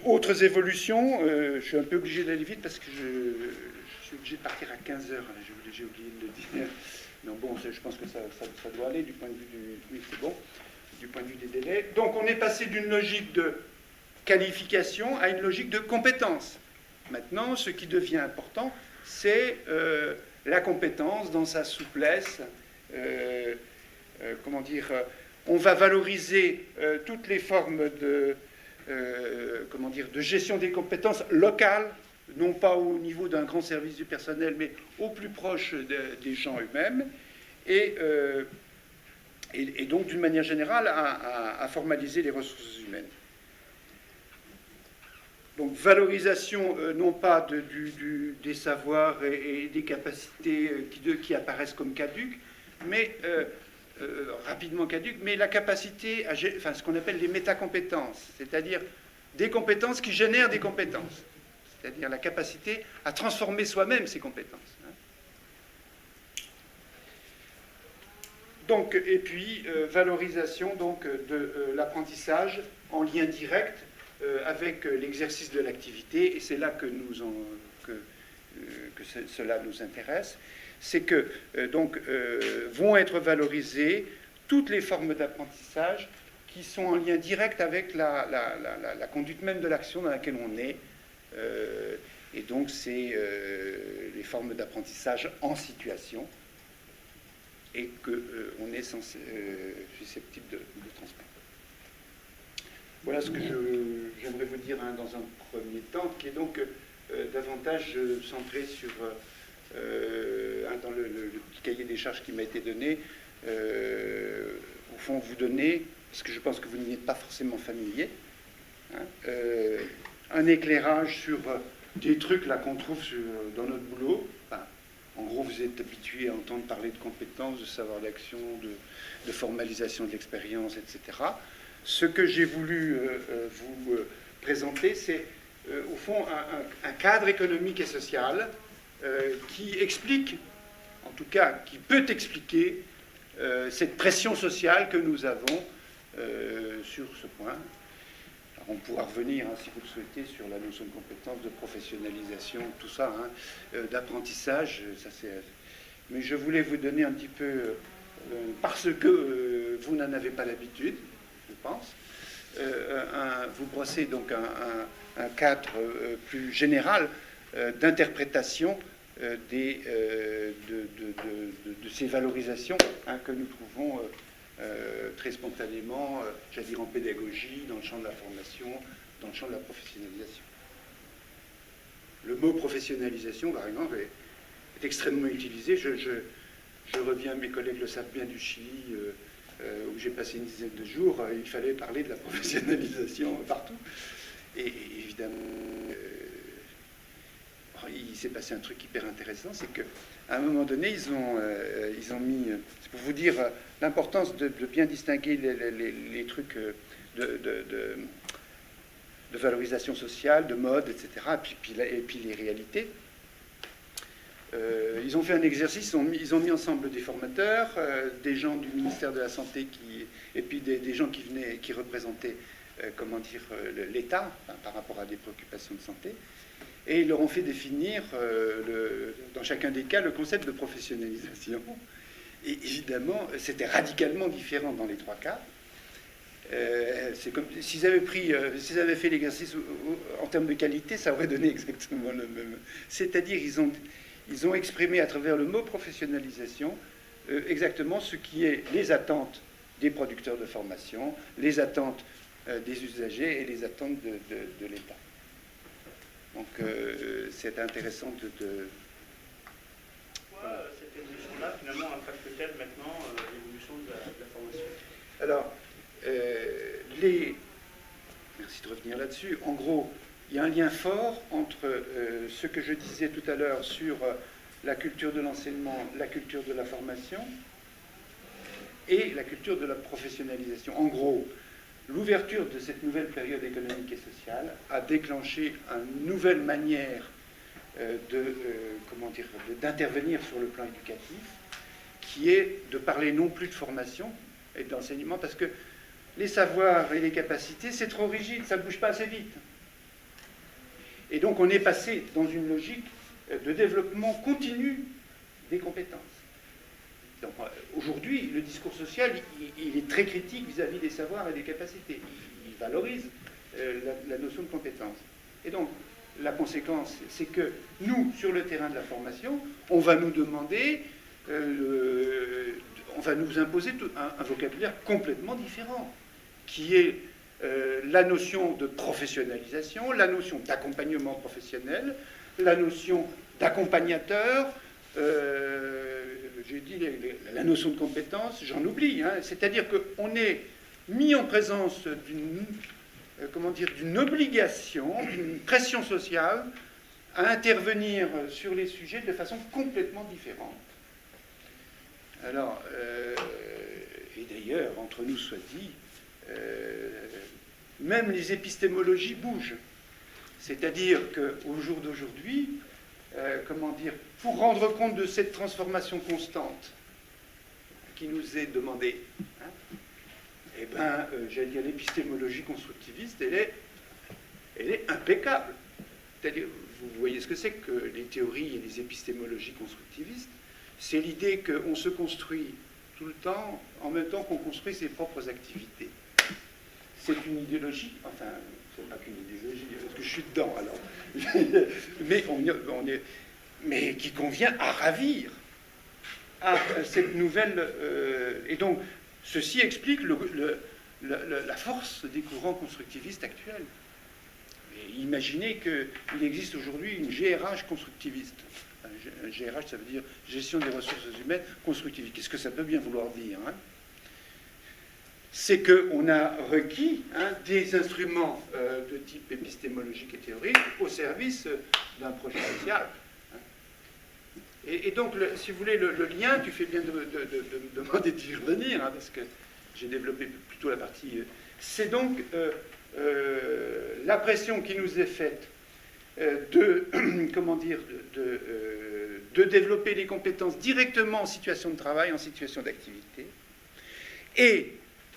Autres évolutions, je suis un peu obligé d'aller vite parce que je suis obligé de partir à 15h, j'ai oublié de le dire. Non, bon, je pense que ça doit aller du point de vue oui, c'est bon, du point de vue des délais. Donc on est passé d'une logique de qualification à une logique de compétence. Maintenant, ce qui devient important, c'est la compétence dans sa souplesse. On va valoriser toutes les formes de gestion des compétences locales, non pas au niveau d'un grand service du personnel, mais au plus proche des gens eux-mêmes, et donc d'une manière générale à formaliser les ressources humaines. Donc valorisation non pas des savoirs et des capacités qui apparaissent comme caduques, mais rapidement caduques, mais la capacité à ce qu'on appelle les métacompétences, c'est-à-dire des compétences qui génèrent des compétences, c'est-à-dire la capacité à transformer soi-même ces compétences. Donc, et puis valorisation donc, de l'apprentissage en lien direct avec l'exercice de l'activité, et c'est là que cela nous intéresse, c'est que vont être valorisées toutes les formes d'apprentissage qui sont en lien direct avec la conduite même de l'action dans laquelle on est. Et donc, c'est les formes d'apprentissage en situation et qu'on est susceptible de transmettre. Voilà ce que j'aimerais vous dire dans un premier temps, qui est donc davantage centré sur, dans le petit cahier des charges qui m'a été donné, au fond, vous donner, parce que je pense que vous n'y êtes pas forcément familier, hein, un éclairage sur des trucs là qu'on trouve dans notre boulot. Enfin, en gros, vous êtes habitué à entendre parler de compétences, de savoir d'action, de formalisation de l'expérience, etc. Ce que j'ai voulu vous présenter, c'est au fond un cadre économique et social qui explique, en tout cas qui peut expliquer cette pression sociale que nous avons sur ce point. Alors on pourra revenir, hein, si vous le souhaitez, sur la notion de compétence, de professionnalisation, tout ça, hein, d'apprentissage. Mais je voulais vous donner un petit peu, parce que vous n'en avez pas l'habitude, je pense, vous brossez donc un cadre plus général d'interprétation de ces valorisations, hein, que nous trouvons très spontanément, j'allais dire en pédagogie, dans le champ de la formation, dans le champ de la professionnalisation. Le mot professionnalisation, par exemple, est extrêmement utilisé. Je reviens, mes collègues le savent bien, du Chili, où j'ai passé une dizaine de jours. Il fallait parler de la professionnalisation partout. Et évidemment, il s'est passé un truc hyper intéressant, c'est qu'à un moment donné, ils ont mis, c'est pour vous dire l'importance de bien distinguer les trucs de valorisation sociale, de mode, etc., et puis les réalités. Ils ont fait un exercice, ils ont mis ensemble des formateurs, des gens du ministère de la Santé, et puis des gens qui représentaient, comment dire, l'État, hein, par rapport à des préoccupations de santé. Et ils leur ont fait définir, dans chacun des cas, le concept de professionnalisation. Et évidemment, c'était radicalement différent dans les trois cas. C'est comme s'ils avaient fait l'exercice en termes de qualité, ça aurait donné exactement le même. C'est-à-dire, ils ont exprimé à travers le mot professionnalisation exactement ce qui est les attentes des producteurs de formation, les attentes des usagers et les attentes de l'État. Donc c'est intéressant Pourquoi cette évolution-là, finalement, impacte-t-elle maintenant l'évolution de la formation? Alors, merci de revenir là-dessus. En gros, il y a un lien fort entre ce que je disais tout à l'heure sur la culture de l'enseignement, la culture de la formation et la culture de la professionnalisation. En gros, l'ouverture de cette nouvelle période économique et sociale a déclenché une nouvelle manière d'intervenir sur le plan éducatif, qui est de parler non plus de formation et d'enseignement, parce que les savoirs et les capacités, c'est trop rigide, ça ne bouge pas assez vite. Et donc on est passé dans une logique de développement continu des compétences. Donc aujourd'hui, le discours social, il est très critique vis-à-vis des savoirs et des capacités. Il valorise la notion de compétence. Et donc, la conséquence, c'est que nous, sur le terrain de la formation, on va nous demander, on va nous imposer un vocabulaire complètement différent, qui est la notion de professionnalisation, la notion d'accompagnement professionnel, la notion d'accompagnateur, j'ai dit la notion de compétence, j'en oublie, hein, c'est-à-dire qu'on est mis en présence d'une obligation, d'une pression sociale à intervenir sur les sujets de façon complètement différente. Alors, et d'ailleurs, entre nous soit dit, même les épistémologies bougent. C'est-à-dire qu'au jour d'aujourd'hui, pour rendre compte de cette transformation constante qui nous est demandée, hein, j'allais dire, l'épistémologie constructiviste, elle est impeccable. C'est-à-dire, vous voyez ce que c'est que les théories et les épistémologies constructivistes. C'est l'idée qu'on se construit tout le temps en même temps qu'on construit ses propres activités. c'est une idéologie, enfin, c'est pas qu'une idéologie, parce que je suis dedans alors, mais qui convient à ravir à cette nouvelle. Et donc, ceci explique la force des courants constructivistes actuels. Et imaginez qu'il existe aujourd'hui une GRH constructiviste. Un GRH, ça veut dire gestion des ressources humaines constructiviste. Qu'est-ce que ça peut bien vouloir dire, hein? C'est qu'on a requis des instruments de type épistémologique et théorique au service d'un projet social. Et donc, si vous voulez, le lien, tu fais bien de me demander d'y revenir, parce que j'ai développé plutôt la partie... c'est donc la pression qui nous est faite comment dire, de développer les compétences directement en situation de travail, en situation d'activité. Et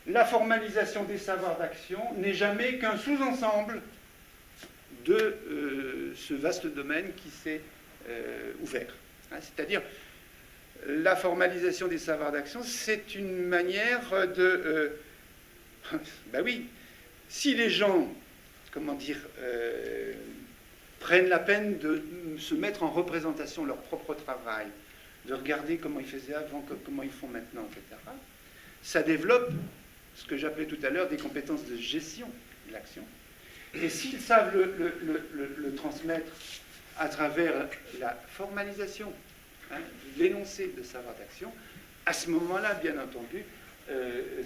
la formalisation des savoirs d'action n'est jamais qu'un sous-ensemble de ce vaste domaine qui s'est ouvert. C'est-à-dire, la formalisation des savoirs d'action, c'est une manière de... ben oui, si les gens, comment dire, prennent la peine de se mettre en représentation de leur propre travail, de regarder comment ils faisaient avant, comment ils font maintenant, etc., ça développe ce que j'appelais tout à l'heure des compétences de gestion de l'action. Et s'ils savent le transmettre à travers la formalisation, l'énoncé de savoir d'action, à ce moment-là, bien entendu,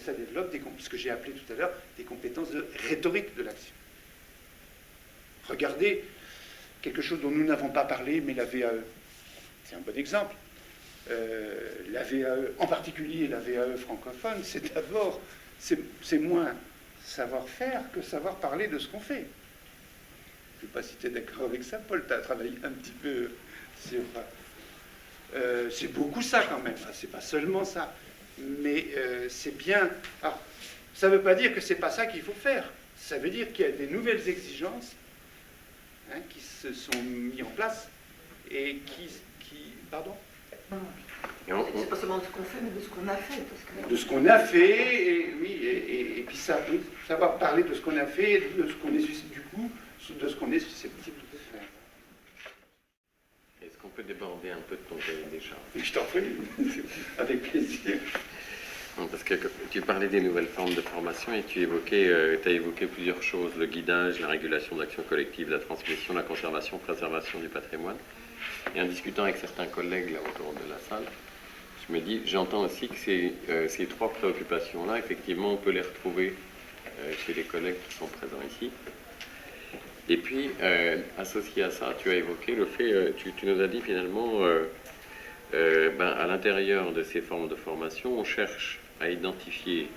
ça développe ce que j'ai appelé tout à l'heure des compétences de rhétorique de l'action. Regardez quelque chose dont nous n'avons pas parlé, mais la VAE, c'est un bon exemple. La VAE, en particulier la VAE francophone, c'est d'abord, c'est moins savoir-faire que savoir parler de ce qu'on fait. Je ne sais pas si tu es d'accord avec ça, Paul, tu as travaillé un petit peu sur... c'est beaucoup ça quand même, c'est pas seulement ça, mais c'est bien... Alors, ça ne veut pas dire que c'est pas ça qu'il faut faire, ça veut dire qu'il y a des nouvelles exigences qui se sont mises en place et qui pardon? C'est pas seulement de ce qu'on fait, mais de ce qu'on a fait. Parce que... De ce qu'on a fait, et, oui, et puis ça, oui, savoir parler de ce qu'on a fait, de ce qu'on est susceptible, du coup, de ce qu'on est susceptible de faire. Est-ce qu'on peut déborder un peu de ton cahier des charges? Je t'en prie, avec plaisir. Non, parce que tu parlais des nouvelles formes de formation et tu as évoqué plusieurs choses, le guidage, la régulation de l'action collective, la transmission, la conservation, préservation du patrimoine. Et en discutant avec certains collègues là autour de la salle, je me dis, j'entends aussi que ces trois préoccupations-là, effectivement, on peut les retrouver chez les collègues qui sont présents ici. Et puis, associé à ça, tu as évoqué le fait, tu nous as dit finalement, à l'intérieur de ces formes de formation, on cherche à identifier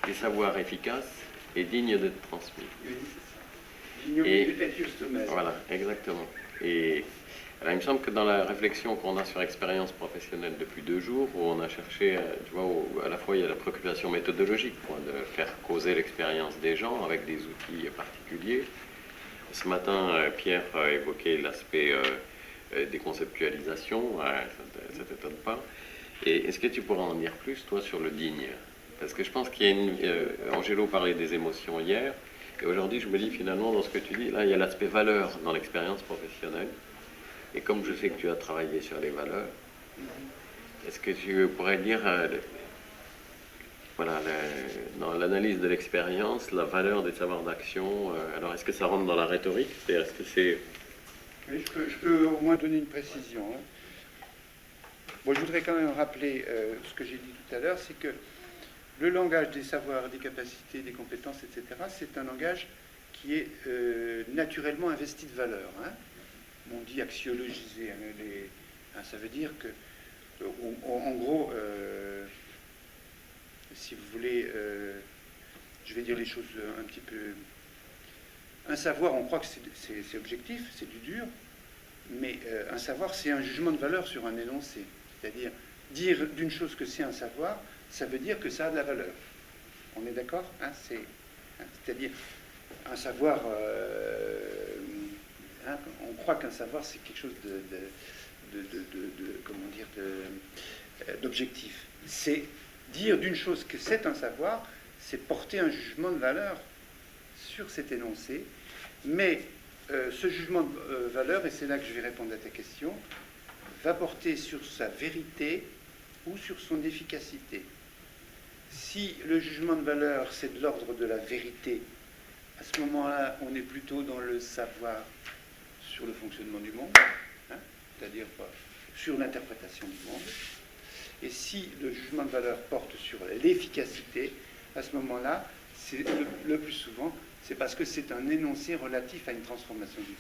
des savoirs efficaces et dignes d'être transmis. Et voilà, exactement. Et alors, il me semble que dans la réflexion qu'on a sur expérience professionnelle depuis 2 jours, où on a cherché, tu vois, à la fois il y a la préoccupation méthodologique, de faire causer l'expérience des gens avec des outils particuliers. Ce matin, Pierre a évoqué l'aspect des conceptualisations, ça ne t'étonne pas. Et est-ce que tu pourras en dire plus, toi, sur le digne? Parce que je pense qu'il y a une... Angelo parlait des émotions hier, et aujourd'hui, je me dis finalement, dans ce que tu dis, là, il y a l'aspect valeur dans l'expérience professionnelle. Et comme je sais que tu as travaillé sur les valeurs, est-ce que tu pourrais dire, voilà, dans l'analyse de l'expérience, la valeur des savoirs d'action, alors est-ce que ça rentre dans la rhétorique? Est-ce que c'est... Oui, je peux au moins donner une précision. Bon, je voudrais quand même rappeler ce que j'ai dit tout à l'heure, c'est que le langage des savoirs, des capacités, des compétences, etc., c'est un langage qui est naturellement investi de valeur. On dit axiologisé. Ça veut dire que, en gros, si vous voulez, je vais dire les choses un petit peu... Un savoir, on croit que c'est objectif, c'est du dur, mais un savoir, c'est un jugement de valeur sur un énoncé. C'est-à-dire, dire d'une chose que c'est un savoir, ça veut dire que ça a de la valeur. On est d'accord? C'est-à-dire, un savoir... on croit qu'un savoir, c'est quelque chose d'objectif. C'est dire d'une chose que c'est un savoir, c'est porter un jugement de valeur sur cet énoncé, mais ce jugement de valeur, et c'est là que je vais répondre à ta question, va porter sur sa vérité ou sur son efficacité. Si le jugement de valeur, c'est de l'ordre de la vérité, à ce moment-là, on est plutôt dans le savoir sur le fonctionnement du monde, hein, c'est-à-dire sur l'interprétation du monde. Et si le jugement de valeur porte sur l'efficacité, à ce moment-là, c'est le plus souvent, c'est parce que c'est un énoncé relatif à une transformation du monde.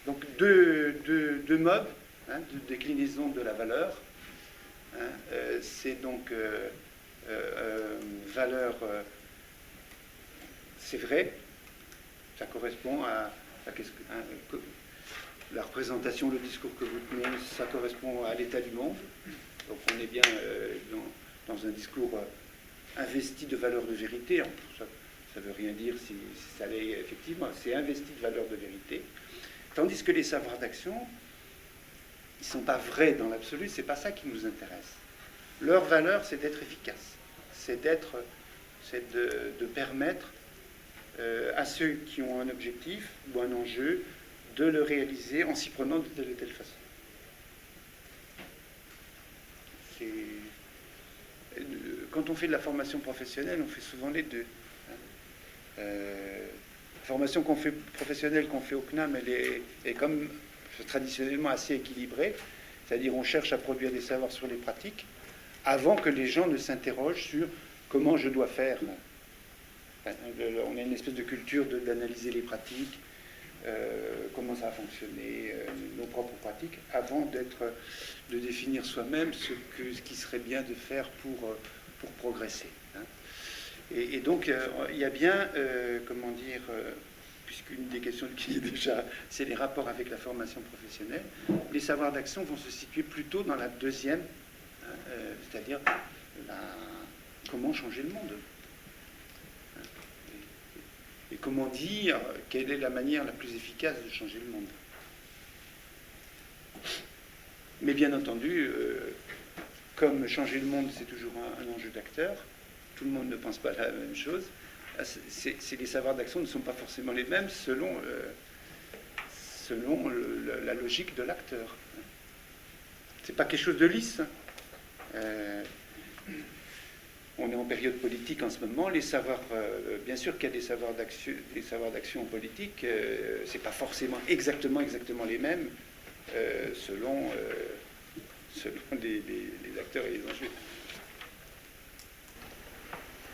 Donc deux modes, hein, de déclinaison de la valeur. Hein, c'est donc valeur, c'est vrai, ça correspond à la représentation, le discours que vous tenez, ça correspond à l'état du monde. Donc on est bien dans un discours investi de valeur de vérité. Ça ne veut rien dire si ça l'est effectivement, c'est investi de valeur de vérité. Tandis que les savoirs d'action, ils ne sont pas vrais dans l'absolu, c'est pas ça qui nous intéresse. Leur valeur, c'est d'être efficace, c'est de permettre à ceux qui ont un objectif ou un enjeu de le réaliser en s'y prenant de telle ou telle façon. Quand on fait de la formation professionnelle, on fait souvent les deux. La formation professionnelle qu'on fait au CNAM, elle est comme traditionnellement assez équilibrée, c'est-à-dire on cherche à produire des savoirs sur les pratiques avant que les gens ne s'interrogent sur comment je dois faire. On a une espèce de culture d'analyser les pratiques, comment ça a fonctionné, nos propres pratiques, avant de définir soi-même ce qui serait bien de faire pour progresser. Hein. Et donc, il y a bien, comment dire, puisqu'une des questions qui est déjà, c'est les rapports avec la formation professionnelle, les savoirs d'action vont se situer plutôt dans la deuxième, c'est-à-dire comment changer le monde. Et comment dire quelle est la manière la plus efficace de changer le monde. Mais bien entendu, comme changer le monde, c'est toujours un enjeu d'acteur, tout le monde ne pense pas la même chose, les savoirs d'action ne sont pas forcément les mêmes selon la logique de l'acteur. C'est pas quelque chose de lisse. On est en période politique en ce moment. Les savoirs, bien sûr qu'il y a des savoirs d'action politique, c'est pas forcément exactement les mêmes selon les acteurs et les enjeux.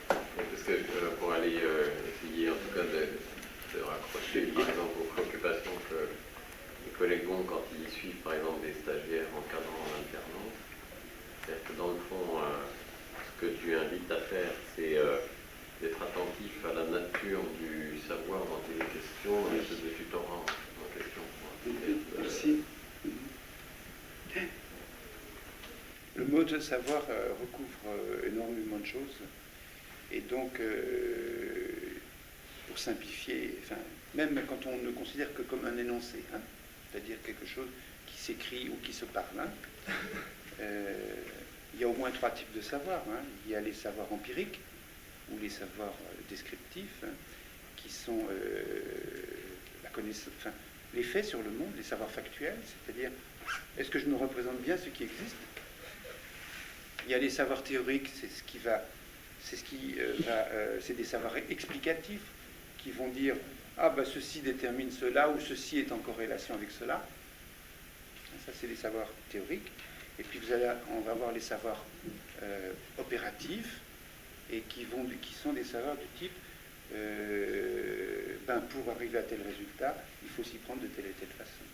Parce que pour aller essayer en tout cas de raccrocher par exemple aux préoccupations que les collègues ont quand ils suivent par exemple des stagiaires encadrant en alternance, c'est-à-dire que dans le fond, ce que tu invites à faire, c'est d'être attentif à la nature du savoir dans tes questions et de tutorat en question. Merci. Le mot de savoir recouvre énormément de choses. Et donc, pour simplifier, enfin, même quand on ne considère que comme un énoncé, hein, c'est-à-dire quelque chose qui s'écrit ou qui se parle, hein, il y a au moins 3 types de savoirs. Hein. Il y a les savoirs empiriques ou les savoirs descriptifs, hein, qui sont la connaissance, enfin, les faits sur le monde, les savoirs factuels, c'est-à-dire est-ce que je me représente bien ce qui existe. Il y a les savoirs théoriques, c'est des savoirs explicatifs qui vont dire ah ben ceci détermine cela ou ceci est en corrélation avec cela. Ça c'est les savoirs théoriques. Et puis on va avoir les savoirs opératifs et qui sont des savoirs du type pour arriver à tel résultat, il faut s'y prendre de telle et telle façon.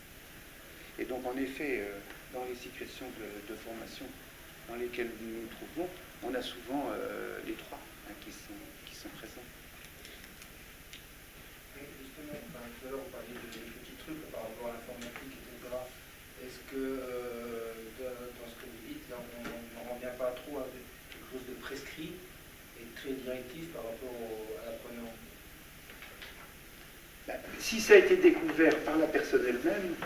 Et donc en effet, dans les situations de formation dans lesquelles nous nous trouvons, on a souvent les 3 hein, qui sont présents. Et justement, tout à l'heure on parlait de petits trucs par rapport à l'informatique, etc. Est-ce que dans ce que vous dites, là, on n'en revient pas trop à quelque chose de prescrit et très directif par rapport à l'apprenant? Si ça a été découvert par la personne elle-même,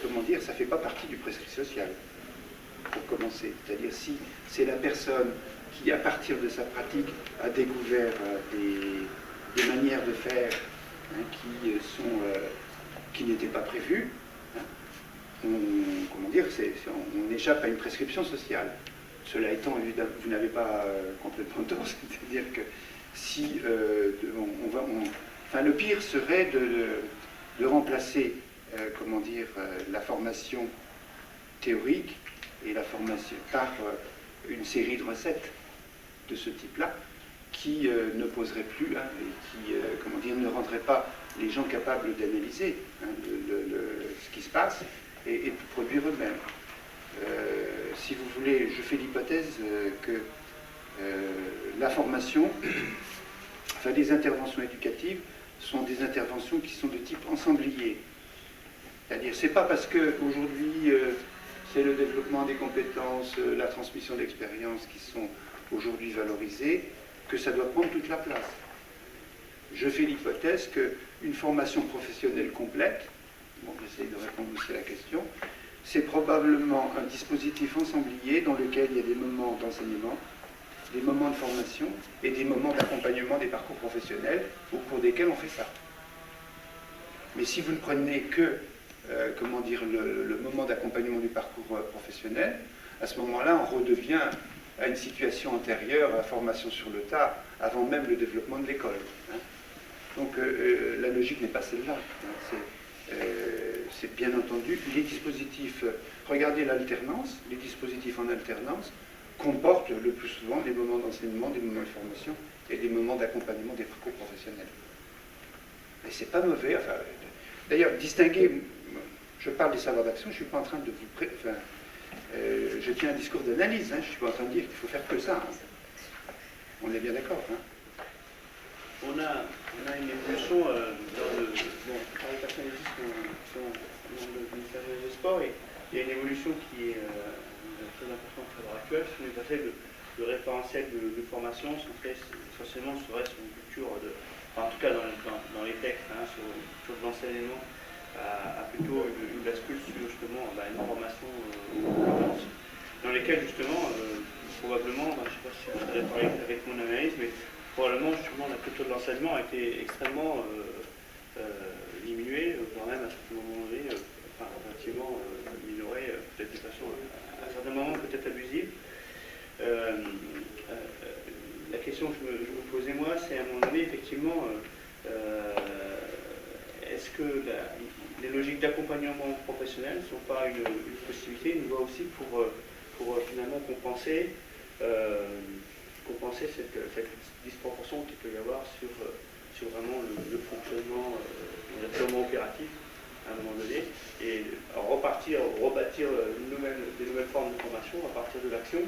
comment dire, ça ne fait pas partie du prescrit social, pour commencer. C'est-à-dire si c'est la personne qui, à partir de sa pratique, a découvert des manières de faire qui n'étaient pas prévues. Comment dire, on échappe à une prescription sociale. Cela étant, évidemment, vous n'avez pas complètement tort, c'est-à-dire que si le pire serait de remplacer, comment dire, la formation théorique et la formation par une série de recettes de ce type-là qui ne poseraient plus et qui, comment dire, ne rendraient pas les gens capables d'analyser ce qui se passe et de produire eux-mêmes. Si vous voulez, je fais l'hypothèse que la formation, enfin les interventions éducatives, sont des interventions qui sont de type ensemblier. C'est-à-dire, c'est pas parce qu'aujourd'hui c'est le développement des compétences, la transmission d'expériences qui sont aujourd'hui valorisées, que ça doit prendre toute la place. Je fais l'hypothèse qu'une formation professionnelle complète, bon, j'essaie de répondre aussi à la question, c'est probablement un dispositif ensemblier dans lequel il y a des moments d'enseignement, des moments de formation et des moments d'accompagnement des parcours professionnels au cours desquels on fait ça. Mais si vous ne prenez que comment dire, le moment d'accompagnement du parcours professionnel, à ce moment-là, on redevient à une situation antérieure à la formation sur le tas, avant même le développement de l'école. Donc la logique n'est pas celle-là. C'est bien entendu les dispositifs, regardez l'alternance, les dispositifs en alternance comportent le plus souvent des moments d'enseignement, des moments de formation et des moments d'accompagnement des parcours professionnels. Et c'est pas mauvais, enfin, d'ailleurs, distinguer, je parle des savoirs d'action, je ne suis pas en train de vous... je tiens un discours d'analyse, je ne suis pas en train de dire qu'il faut faire que ça. On est bien d'accord. On a une évolution dans le... Bon, par les personnalistes qui sont dans le ministère des Sports, et il y a une évolution qui est très importante à l'heure actuelle, c'est une passé de référentiel de formation centré essentiellement sur une culture enfin, en tout cas dans les textes, sur l'enseignement, à plutôt une bascule sur justement une formation dans lesquelles justement probablement, je ne sais pas si vous allez parler avec mon analyse, mais probablement justement la culture de l'enseignement a été extrêmement diminuée, voire même à certains moments donnés, relativement minorée, peut-être de façon à certains moments peut-être abusive. La question que je me posais moi, c'est à un moment donné effectivement est-ce que les logiques d'accompagnement professionnel ne sont pas une possibilité, une voie aussi pour finalement compenser cette disproportion qu'il peut y avoir sur vraiment le fonctionnement purement opératif à un moment donné, et rebâtir des nouvelles formes de formation à partir de l'action,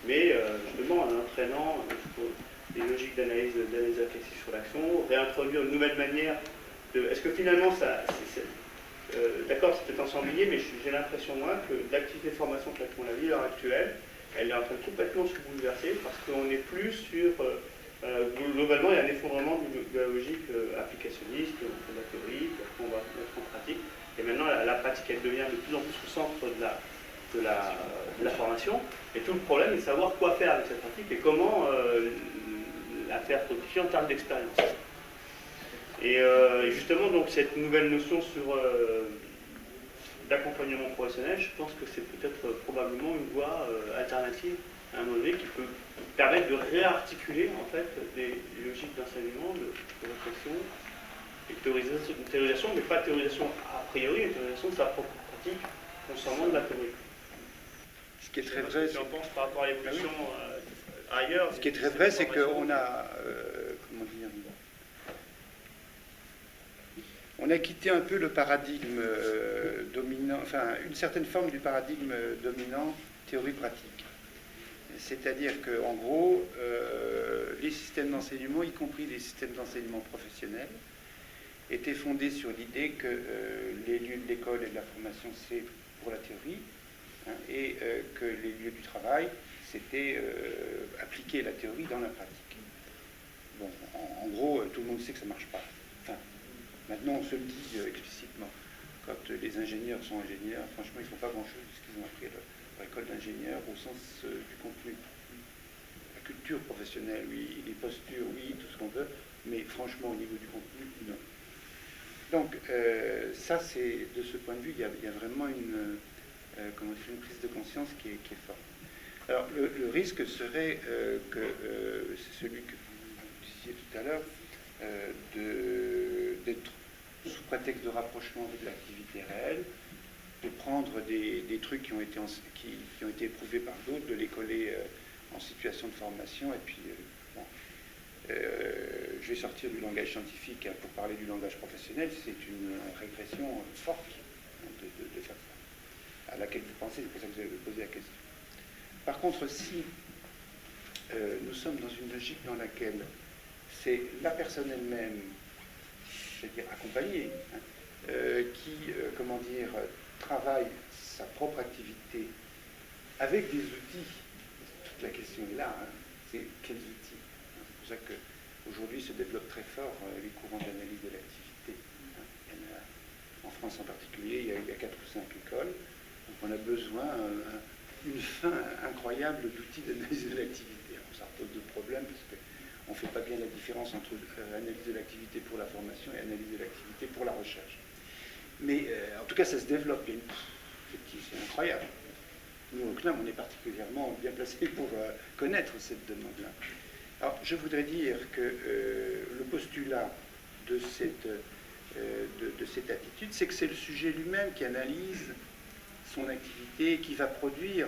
mais justement en entraînant des logiques d'analyse réflexive sur l'action, réintroduire une nouvelle manière de... Est-ce que finalement d'accord, c'est peut-être ensemblier, mais j'ai l'impression moi que l'activité de formation telle qu'on la vit à l'heure actuelle, elle est en train de complètement se bouleverser parce qu'on n'est plus sur... globalement, il y a un effondrement de la logique applicationniste, de la théorie, qu'on va mettre en pratique. Et maintenant, la pratique, elle devient de plus en plus au centre de la formation. Et tout le problème est de savoir quoi faire avec cette pratique et comment la faire fructifier en termes d'expérience. Et justement, donc, cette nouvelle notion d'accompagnement professionnel, je pense que c'est peut-être probablement une voie alternative à un moment donné qui peut permettre de réarticuler en fait des logiques d'enseignement, de réflexion, et de théorisation, mais pas de théorisation a priori, mais théorisation de sa propre pratique concernant de la théorie. Ce qui est très vrai, si on pense par rapport à l'évolution ailleurs. Ce qui est très vrai, c'est qu'on a, comment dire, on a quitté un peu le paradigme dominant, enfin une certaine forme du paradigme dominant théorie-pratique. C'est-à-dire qu'en gros, les systèmes d'enseignement, y compris les systèmes d'enseignement professionnels, étaient fondés sur l'idée que les lieux de l'école et de la formation, c'est pour la théorie, et que les lieux du travail, c'était appliquer la théorie dans la pratique. Bon, en gros, tout le monde sait que ça ne marche pas. Enfin, maintenant, on se le dit explicitement. Quand les ingénieurs sont ingénieurs, franchement, ils ne font pas grand-chose de ce qu'ils ont appris à leur école d'ingénieur au sens du contenu. culture professionnelle, oui, les postures, oui, tout ce qu'on veut, mais franchement, au niveau du contenu, non. Donc, ça, c'est, de ce point de vue, il y a vraiment une prise de conscience qui est forte. Alors, le risque serait que c'est celui que vous disiez tout à l'heure, d'être sous prétexte de rapprochement avec l'activité réelle, de prendre des trucs qui ont été éprouvés par d'autres, de les coller en situation de formation, et puis, bon, je vais sortir du langage scientifique pour parler du langage professionnel, c'est une régression forte de faire ça, à laquelle vous pensez, c'est pour ça que vous avez posé la question. Par contre, si nous sommes dans une logique dans laquelle c'est la personne elle-même, c'est-à-dire accompagnée, qui, travaille sa propre activité avec des outils, toute la question est là, c'est quels outils. C'est pour ça qu'aujourd'hui se développent très fort les courants d'analyse de l'activité. Il y en a, en France en particulier, il y a 4 ou 5 écoles, donc on a besoin une fin incroyable d'outils d'analyse de l'activité. Ça pose de problèmes parce qu'on ne fait pas bien la différence entre analyse de l'activité pour la formation et analyse de l'activité pour la recherche. Mais en tout cas, ça se développe. C'est incroyable. Nous, au CNAM, on est particulièrement bien placé pour connaître cette demande-là. Alors, je voudrais dire que le postulat de cette attitude, c'est que c'est le sujet lui-même qui analyse son activité, qui va produire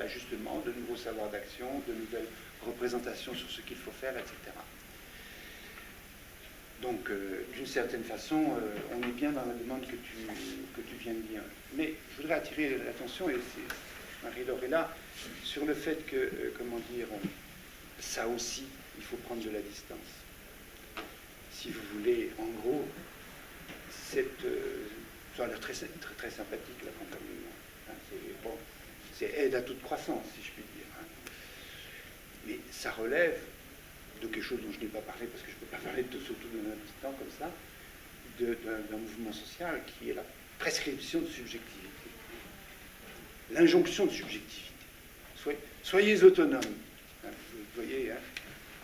justement, de nouveaux savoirs d'action, de nouvelles représentations sur ce qu'il faut faire, etc. Donc, d'une certaine façon, on est bien dans la demande que tu viens de dire. Mais je voudrais attirer l'attention, et Marie-Laure est là, sur le fait que, ça aussi, il faut prendre de la distance. Si vous voulez, en gros, ça a l'air très, très, très sympathique, l'accompagnement. C'est aide à toute croissance, si je puis dire. Mais ça relève de quelque chose dont je n'ai pas parlé, parce que je ne peux pas parler surtout d'un petit temps comme ça, d'un mouvement social qui est la prescription de subjectivité. L'injonction de subjectivité. Soyez autonomes. Vous voyez,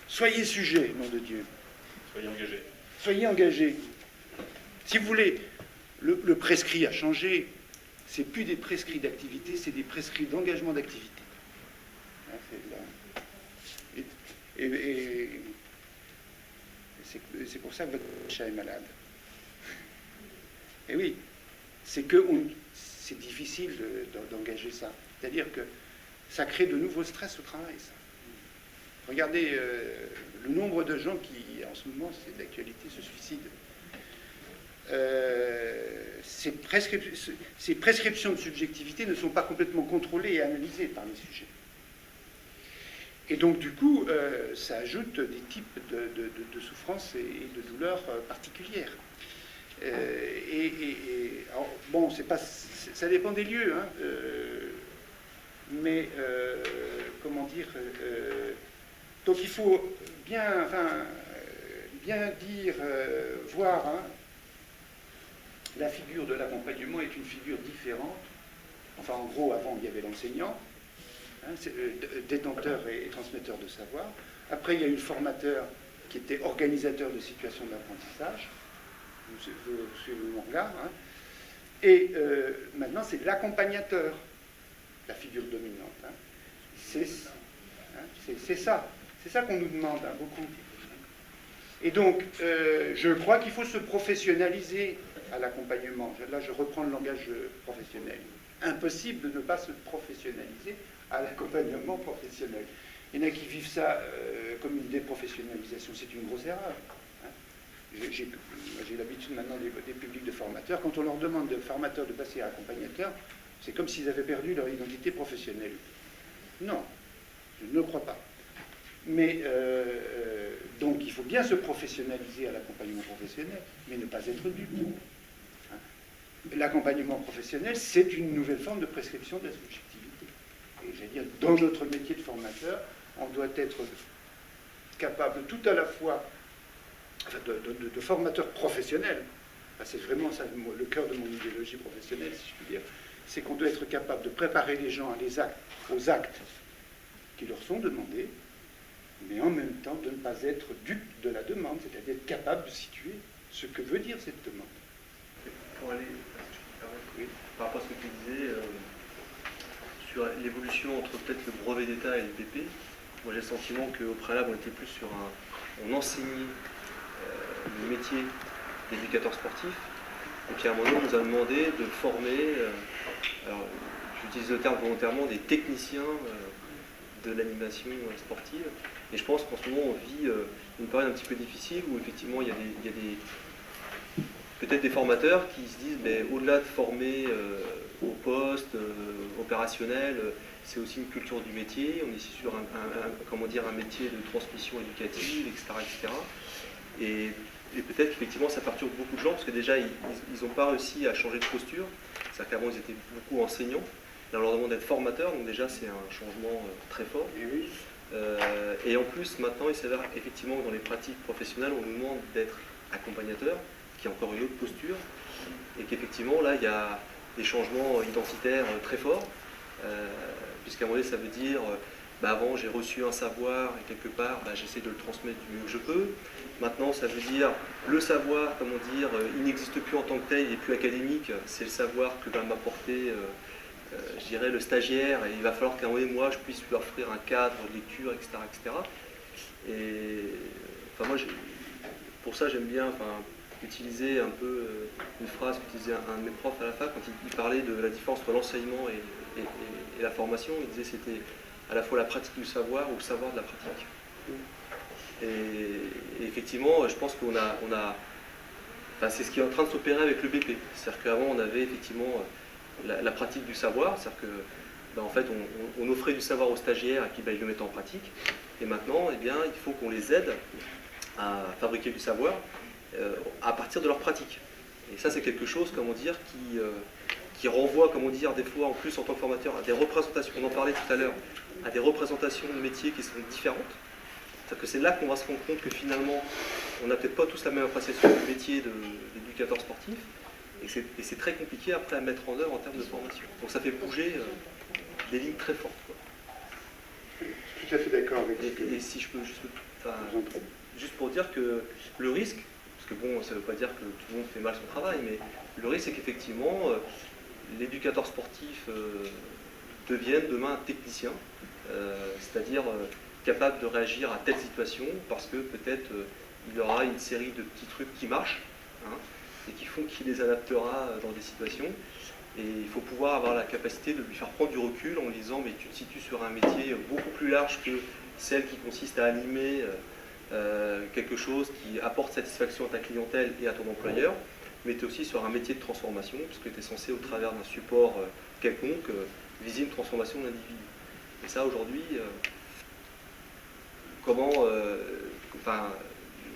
soyez sujets, nom de Dieu. Soyez engagés. Soyez engagés. Si vous voulez, le prescrit a changé. C'est plus des prescrits d'activité, c'est des prescrits d'engagement d'activité. Et c'est pour ça que votre chat est malade. Et oui, c'est difficile d'engager ça. C'est-à-dire que ça crée de nouveaux stress au travail, ça. Regardez le nombre de gens qui, en ce moment, c'est d'actualité, se suicident. Ces prescriptions de subjectivité ne sont pas complètement contrôlées et analysées par les sujets. Et donc, du coup, ça ajoute des types de souffrances et de douleurs particulières. Alors, bon, ça dépend des lieux, hein, mais donc il faut bien dire, voir, hein, la figure de l'accompagnement est une figure différente. Enfin, en gros, avant, il y avait l'enseignant, hein, détenteur et transmetteur de savoir. Après, il y a eu le formateur qui était organisateur de situations d'apprentissage. Vous suivez mon regard. Hein. Et maintenant, c'est l'accompagnateur, la figure dominante. Hein. C'est ça. C'est ça qu'on nous demande, hein, beaucoup. Et donc, je crois qu'il faut se professionnaliser à l'accompagnement. Là, je reprends le langage professionnel. Impossible de ne pas se professionnaliser à l'accompagnement professionnel. Il y en a qui vivent ça comme une déprofessionnalisation. C'est une grosse erreur. Hein. J'ai l'habitude maintenant des publics de formateurs. Quand on leur demande de formateurs de passer à accompagnateur, c'est comme s'ils avaient perdu leur identité professionnelle. Non, je ne crois pas. Mais donc il faut bien se professionnaliser à l'accompagnement professionnel, mais ne pas être dupe. Hein. L'accompagnement professionnel, c'est une nouvelle forme de prescription de la subjectivité. Et j'allais dire, dans notre métier de formateur, on doit être capable tout à la fois de formateur professionnel. C'est vraiment ça, le cœur de mon idéologie professionnelle, si je puis dire. C'est qu'on doit être capable de préparer les gens aux actes qui leur sont demandées, mais en même temps de ne pas être dupe de la demande, c'est-à-dire être capable de situer ce que veut dire cette demande. Pour aller, oui, par rapport à ce que tu disais, sur l'évolution entre peut-être le brevet d'État et le BP, moi j'ai le sentiment qu'au préalable on était plus sur on enseignait le métier d'éducateur sportif, et puis à un moment on nous a demandé de former, alors j'utilise le terme volontairement, des techniciens de l'animation sportive. Et je pense qu'en ce moment on vit une période un petit peu difficile où effectivement il y a peut-être des formateurs qui se disent mais au-delà de former au poste opérationnel, c'est aussi une culture du métier, on est ici sur un métier de transmission éducative, etc. Et peut-être qu'effectivement ça perturbe beaucoup de gens parce que déjà ils n'ont pas réussi à changer de posture, c'est-à-dire qu'avant ils étaient beaucoup enseignants, là on leur demande d'être formateurs, donc déjà c'est un changement très fort. Et oui. Et en plus, maintenant, il s'avère effectivement que dans les pratiques professionnelles, on nous demande d'être accompagnateur, qui est encore une autre posture, et qu'effectivement, là, il y a des changements identitaires très forts, puisqu'à un moment donné, ça veut dire, avant, j'ai reçu un savoir, et quelque part, j'essaie de le transmettre du mieux que je peux. Maintenant, ça veut dire, le savoir, il n'existe plus en tant que tel, il n'est plus académique, c'est le savoir que va m'apporter je dirais le stagiaire, et il va falloir qu'à un moment donné, moi je puisse lui offrir un cadre de lecture, etc. Et moi, pour ça j'aime bien utiliser un peu une phrase qu'utilisait un de mes profs à la fac quand il parlait de la différence entre l'enseignement et la formation. Il disait que c'était à la fois la pratique du savoir ou le savoir de la pratique. Et effectivement, je pense qu'on c'est ce qui est en train de s'opérer avec le BP. C'est-à-dire qu'avant on avait effectivement la pratique du savoir, c'est-à-dire que en fait, on offrait du savoir aux stagiaires et puis ils le mettaient en pratique. Et maintenant, il faut qu'on les aide à fabriquer du savoir à partir de leur pratique. Et ça, c'est quelque chose, qui renvoie, des fois, en plus en tant que formateur, à des représentations, on en parlait tout à l'heure, à des représentations de métiers qui sont différentes. C'est-à-dire que c'est là qu'on va se rendre compte que finalement, on n'a peut-être pas tous la même appréciation du métier d'éducateur sportif. Et c'est très compliqué après à mettre en œuvre en termes de formation. Donc ça fait bouger des lignes très fortes. Je suis tout à fait d'accord avec et si je peux juste pour dire que le risque, parce que ça ne veut pas dire que tout le monde fait mal son travail, mais le risque c'est qu'effectivement l'éducateur sportif devienne demain un technicien, c'est-à-dire capable de réagir à telle situation parce que peut-être il aura une série de petits trucs qui marchent. Et qui font qu'il les adaptera dans des situations. Et il faut pouvoir avoir la capacité de lui faire prendre du recul en lui disant mais tu te situes sur un métier beaucoup plus large que celle qui consiste à animer quelque chose qui apporte satisfaction à ta clientèle et à ton employeur, mais tu es aussi sur un métier de transformation, puisque tu es censé, au travers d'un support quelconque, viser une transformation d'individu. Et ça, aujourd'hui, moi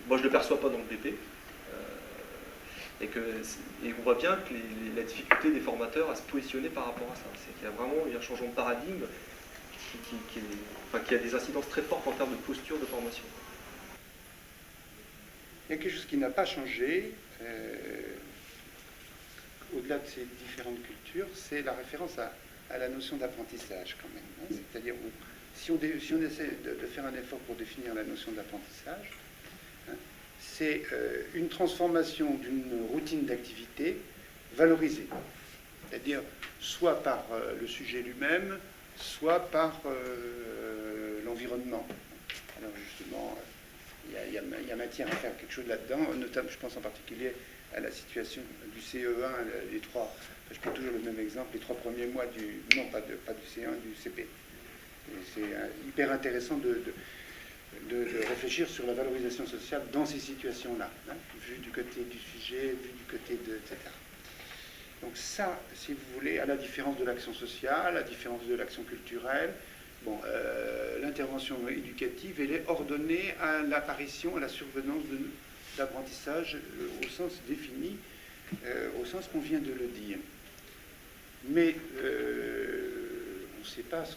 je ne le perçois pas dans le BP, et on voit bien que la difficulté des formateurs à se positionner par rapport à ça, c'est qu'il y a vraiment un changement de paradigme qui a des incidences très fortes en termes de posture de formation. Il y a quelque chose qui n'a pas changé, au-delà de ces différentes cultures, c'est la référence à la notion d'apprentissage quand même. C'est-à-dire, si on essaie de faire un effort pour définir la notion d'apprentissage, c'est une transformation d'une routine d'activité valorisée. C'est-à-dire, soit par le sujet lui-même, soit par l'environnement. Alors justement, il y a matière à faire quelque chose là-dedans, notamment, je pense en particulier à la situation du CE1, je prends toujours le même exemple, les 3 premiers mois non pas du CE1, du CP. C'est hyper intéressant de réfléchir sur la valorisation sociale dans ces situations-là, vu du côté du sujet, vu du côté etc. Donc ça, si vous voulez, à la différence de l'action sociale, à la différence de l'action culturelle, l'intervention éducative, elle est ordonnée à l'apparition, à la survenance d'apprentissage au sens défini, au sens qu'on vient de le dire. Mais on ne sait pas ce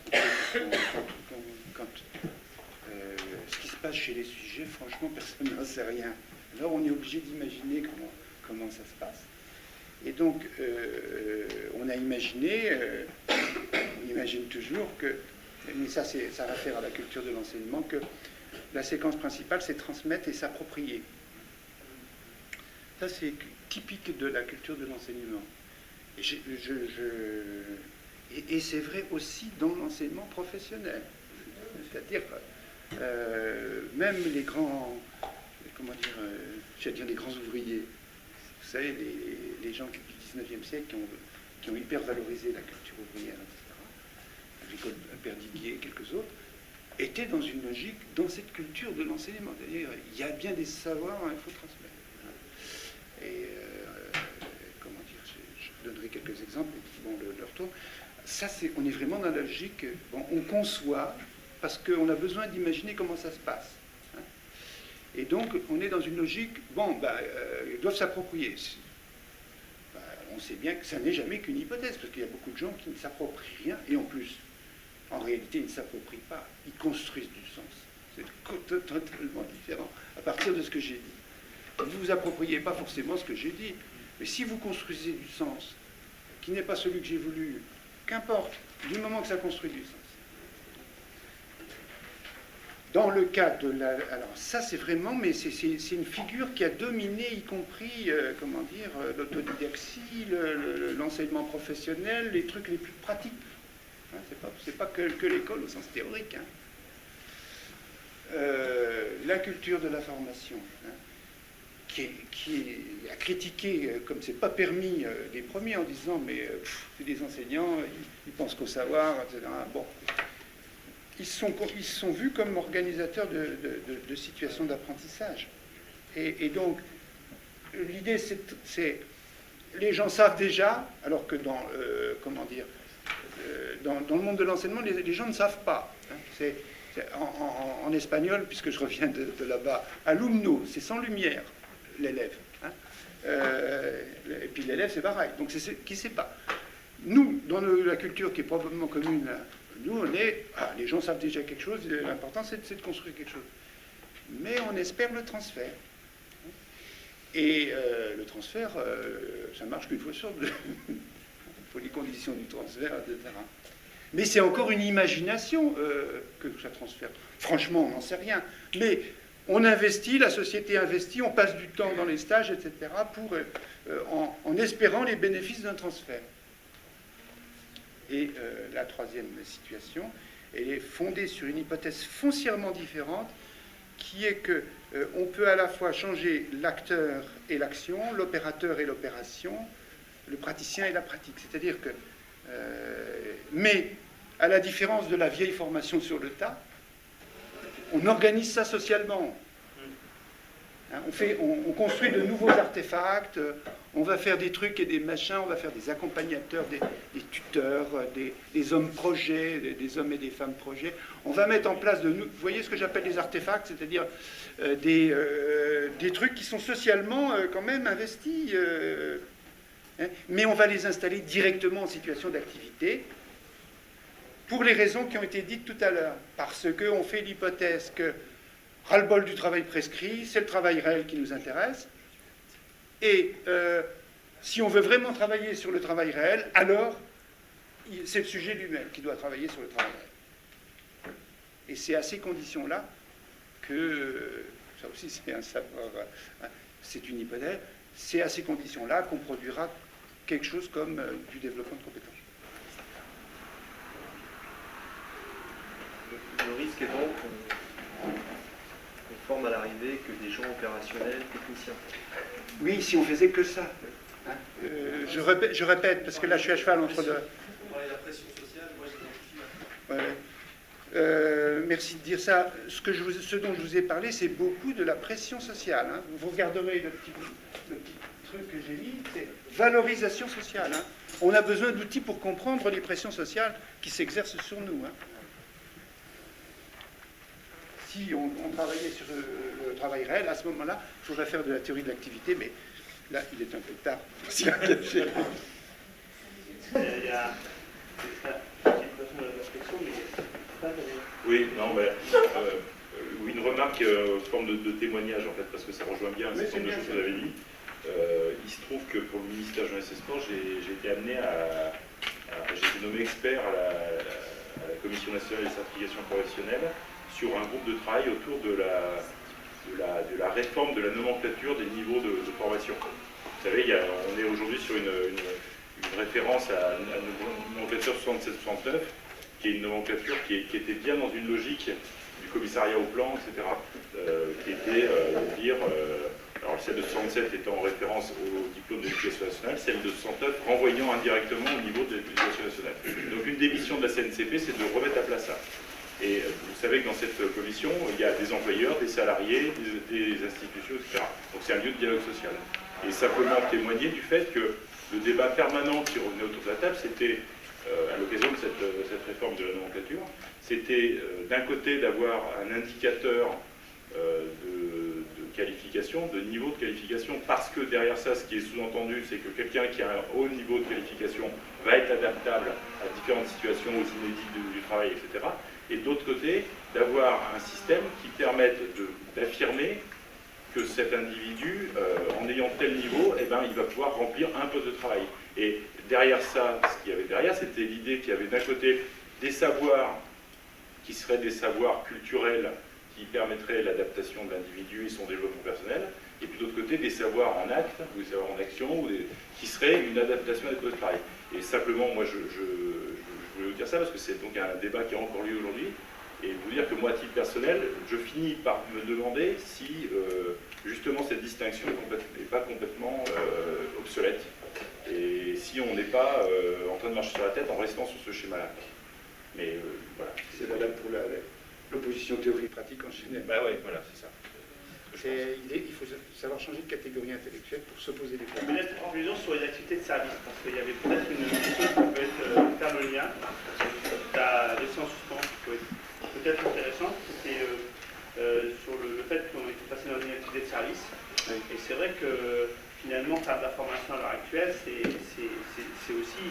qui se passe chez les sujets, franchement, personne n'en sait rien. Alors on est obligé d'imaginer comment ça se passe. Et donc, on imagine toujours que mais ça réfère à la culture de l'enseignement, que la séquence principale, c'est transmettre et s'approprier. Ça, c'est typique de la culture de l'enseignement. Et c'est vrai aussi dans l'enseignement professionnel. C'est-à-dire, même les grands, les grands ouvriers, vous savez, les gens du 19e siècle qui ont hyper valorisé la culture ouvrière, etc., Agricole, Perdiguier et quelques autres, étaient dans une logique, dans cette culture de l'enseignement. C'est-à-dire, il y a bien des savoirs, il faut transmettre. Et je donnerai quelques exemples, et puis bon, leur tour. Ça, on est vraiment dans la logique, on conçoit, parce qu'on a besoin d'imaginer comment ça se passe. Hein. Et donc, on est dans une logique, ils doivent s'approprier. On sait bien que ça n'est jamais qu'une hypothèse, parce qu'il y a beaucoup de gens qui ne s'approprient rien, et en plus, en réalité, ils ne s'approprient pas, ils construisent du sens. C'est totalement différent, à partir de ce que j'ai dit. Vous ne vous appropriez pas forcément ce que j'ai dit, mais si vous construisez du sens, qui n'est pas celui que j'ai voulu, qu'importe, du moment que ça construit du sens. Dans le cas de la... Alors ça c'est vraiment, mais c'est une figure qui a dominé, y compris, l'autodidaxie, l'enseignement professionnel, les trucs les plus pratiques. Hein, c'est pas que l'école au sens théorique. Hein. La culture de la formation, hein, qui a critiqué, comme c'est pas permis, les premiers en disant mais c'est des enseignants, ils pensent qu'au savoir, etc. Bon. Ils sont vus comme organisateurs de situations d'apprentissage. Et donc, l'idée, c'est... Les gens savent déjà, alors que dans le monde de l'enseignement, les gens ne savent pas. Hein. En espagnol, puisque je reviens de là-bas, alumno, c'est sans lumière, l'élève. Hein. Et puis l'élève, c'est pareil. Donc, c'est ce qui ne sait pas. Nous, dans la culture qui est probablement commune... Nous, on est... les gens savent déjà quelque chose, l'important, c'est de construire quelque chose. Mais on espère le transfert. Et le transfert, ça marche qu'une fois sur deux. Il faut les conditions du transfert, etc. Mais c'est encore une imagination que ça transfère. Franchement, on n'en sait rien. Mais on investit, la société investit, on passe du temps dans les stages, etc., en espérant les bénéfices d'un transfert. Et la troisième situation, elle est fondée sur une hypothèse foncièrement différente, qui est qu'on peut à la fois changer l'acteur et l'action, l'opérateur et l'opération, le praticien et la pratique. C'est-à-dire que, mais à la différence de la vieille formation sur le tas, on organise ça socialement. Hein, on construit de nouveaux artefacts, on va faire des trucs et des machins, on va faire des accompagnateurs, des tuteurs, des hommes projets, des hommes et des femmes projets. On va mettre en place vous voyez ce que j'appelle des artefacts, c'est-à-dire des trucs qui sont socialement quand même investis, hein, mais on va les installer directement en situation d'activité pour les raisons qui ont été dites tout à l'heure, parce qu'on fait l'hypothèse que ras-le-bol du travail prescrit, c'est le travail réel qui nous intéresse. Et si on veut vraiment travailler sur le travail réel, alors c'est le sujet lui-même qui doit travailler sur le travail réel. Et c'est à ces conditions-là que, ça aussi c'est un savoir, c'est une hypothèse, c'est à ces conditions-là qu'on produira quelque chose comme du développement de compétences. Le risque est donc qu'on forme à l'arrivée que des gens opérationnels, techniciens. Oui, si on faisait que ça. Hein. Je répète, parce que là je suis à cheval entre deux. On parlait de la pression sociale, moi j'identifie. Ouais. Merci de dire ça. Ce dont je vous ai parlé, c'est beaucoup de la pression sociale. Hein. Vous regarderez le petit truc que j'ai mis, c'est valorisation sociale. Hein. On a besoin d'outils pour comprendre les pressions sociales qui s'exercent sur nous. Hein. Si on travaillait sur le travail réel, à ce moment-là, il faudrait faire de la théorie de l'activité, mais là, il est un peu tard. Il y a une façon de la réflexion, mais... Oui, non, mais une remarque forme de témoignage, en fait, parce que ça rejoint bien un certain nombre de choses que vous avez dit. Il se trouve que pour le ministère Jeunesse et Sport, j'ai été amené j'ai été nommé expert à la Commission nationale des certifications professionnelles, sur un groupe de travail autour de la réforme de la nomenclature des niveaux de formation. Vous savez, on est aujourd'hui sur une référence à une nomenclature 67-69, qui est une nomenclature qui était bien dans une logique du commissariat au plan, etc., qui était de dire, alors celle de 67 étant en référence au diplôme de l'éducation nationale, celle de 69 renvoyant indirectement au niveau de l'éducation nationale. Donc une des missions de la CNCP, c'est de remettre à plat ça. Et vous savez que dans cette commission, il y a des employeurs, des salariés, des institutions, etc. Donc c'est un lieu de dialogue social. Et simplement témoigner du fait que le débat permanent qui revenait autour de la table, c'était, à l'occasion de cette réforme de la nomenclature, c'était d'un côté d'avoir un indicateur de qualification, de niveau de qualification, parce que derrière ça, ce qui est sous-entendu, c'est que quelqu'un qui a un haut niveau de qualification va être adaptable à différentes situations, aux inédits du travail, etc. Et d'autre côté, d'avoir un système qui permette d'affirmer que cet individu, en ayant tel niveau, eh ben, il va pouvoir remplir un poste de travail. Et derrière ça, ce qu'il y avait derrière, c'était l'idée qu'il y avait d'un côté des savoirs qui seraient des savoirs culturels qui permettraient l'adaptation de l'individu et son développement personnel, et puis d'autre côté des savoirs en acte, ou des savoirs en action, qui seraient une adaptation des postes de travail. Et simplement, moi, je voulais vous dire ça parce que c'est donc un débat qui a encore lieu aujourd'hui, et vous dire que moi, à titre personnel, je finis par me demander si justement cette distinction n'est pas complètement obsolète, et si on n'est pas en train de marcher sur la tête en restant sur ce schéma-là. Mais voilà. C'est valable pour l'opposition théorie-pratique en général. Bah ouais, voilà, c'est ça. Il faut savoir changer de catégorie intellectuelle pour s'opposer des Je me laisse en conclusion sur les activités de service, parce qu'il y avait peut-être une question qui peut faire le lien. Tu as laissé en suspens, qui peut être peut-être intéressante, c'était sur le fait qu'on était passé dans une activité de service. Oui. Et c'est vrai que finalement, faire de la formation à l'heure actuelle, c'est aussi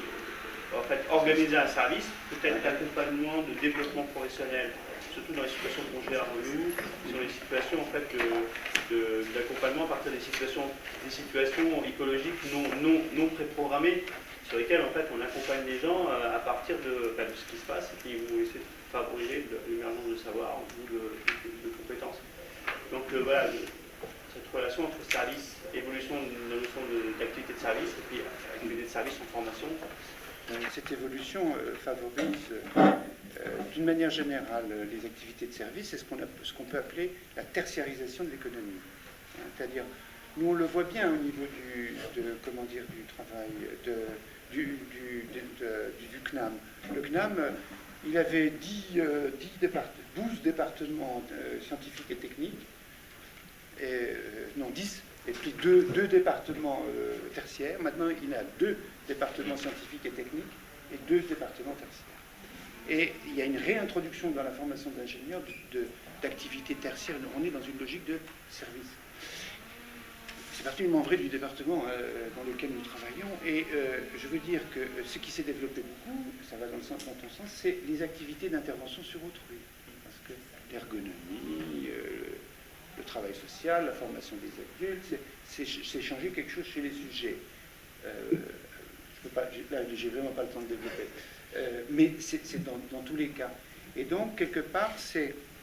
en fait, organiser un service, peut-être d'accompagnement, de développement professionnel, surtout dans les situations qu'on gère nous, sur les situations en fait, d'accompagnement à partir des situations écologiques non préprogrammées, sur lesquelles en fait, on accompagne les gens à partir de ce qui se passe et qui vont essayer de favoriser l'émergence de savoir ou de compétences. Donc voilà, cette relation entre service, évolution de la notion d'activité de service et puis activité de service en formation. Cette évolution favorise d'une manière générale les activités de service, c'est ce qu'on peut appeler la tertiarisation de l'économie. C'est-à-dire, nous on le voit bien au niveau du travail, du CNAM. Le CNAM, il avait 12 départements scientifiques et techniques, non 10, et puis deux départements tertiaires. Maintenant, il a 2 départements scientifiques et techniques et 2 départements tertiaires. Et il y a une réintroduction dans la formation d'ingénieurs d'activités tertiaires. On est dans une logique de service. C'est particulièrement vrai du département dans lequel nous travaillons. Et je veux dire que ce qui s'est développé beaucoup, ça va dans ton sens, c'est les activités d'intervention sur autrui. Parce que l'ergonomie, le travail social, la formation des adultes, c'est changer quelque chose chez les sujets. J'ai vraiment pas le temps de développer. Mais c'est dans tous les cas. Et donc, quelque part,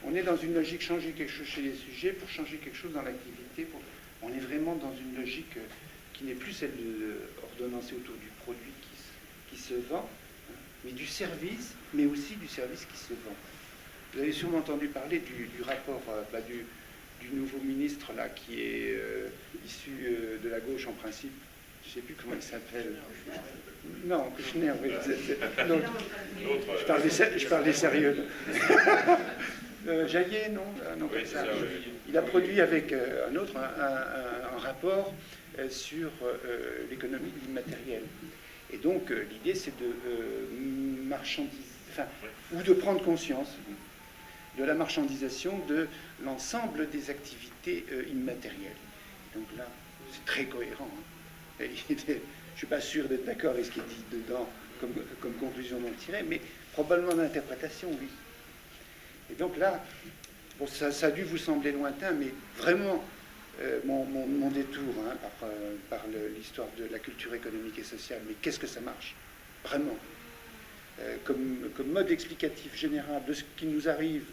on est dans une logique changer quelque chose chez les sujets pour changer quelque chose dans l'activité. On est vraiment dans une logique qui n'est plus celle ordonnancée autour du produit qui se vend, mais du service, mais aussi du service qui se vend. Vous avez sûrement entendu parler du rapport du nouveau ministre là, qui est issu de la gauche en principe. Je ne sais plus comment il s'appelle. Non, Kouchner, oui. Je parle des sérieux. Jaillet, non, oui, ça. Il a produit avec un autre un rapport sur l'économie de l'immatériel. Et donc, l'idée, c'est de marchandiser, ou de prendre conscience de la marchandisation de l'ensemble des activités immatérielles. Donc là, c'est très cohérent. Hein. Je ne suis pas sûr d'être d'accord avec ce qui est dit dedans comme conclusion d'en tirer, mais probablement d'interprétation, oui. Et donc là, bon, ça a dû vous sembler lointain, mais vraiment, mon détour par l'histoire de la culture économique et sociale, mais qu'est-ce que ça marche? Vraiment. comme mode explicatif général de ce qui nous arrive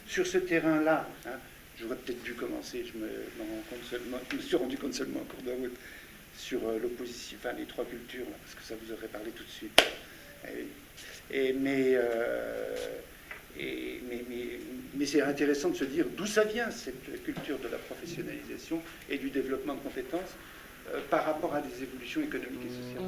sur ce terrain-là, hein, j'aurais peut-être dû commencer, je me suis rendu compte seulement en cours de route, sur l'opposition, enfin les trois cultures, là, parce que ça vous aurait parlé tout de suite. Mais c'est intéressant de se dire d'où ça vient, cette culture de la professionnalisation et du développement de compétences par rapport à des évolutions économiques et sociales.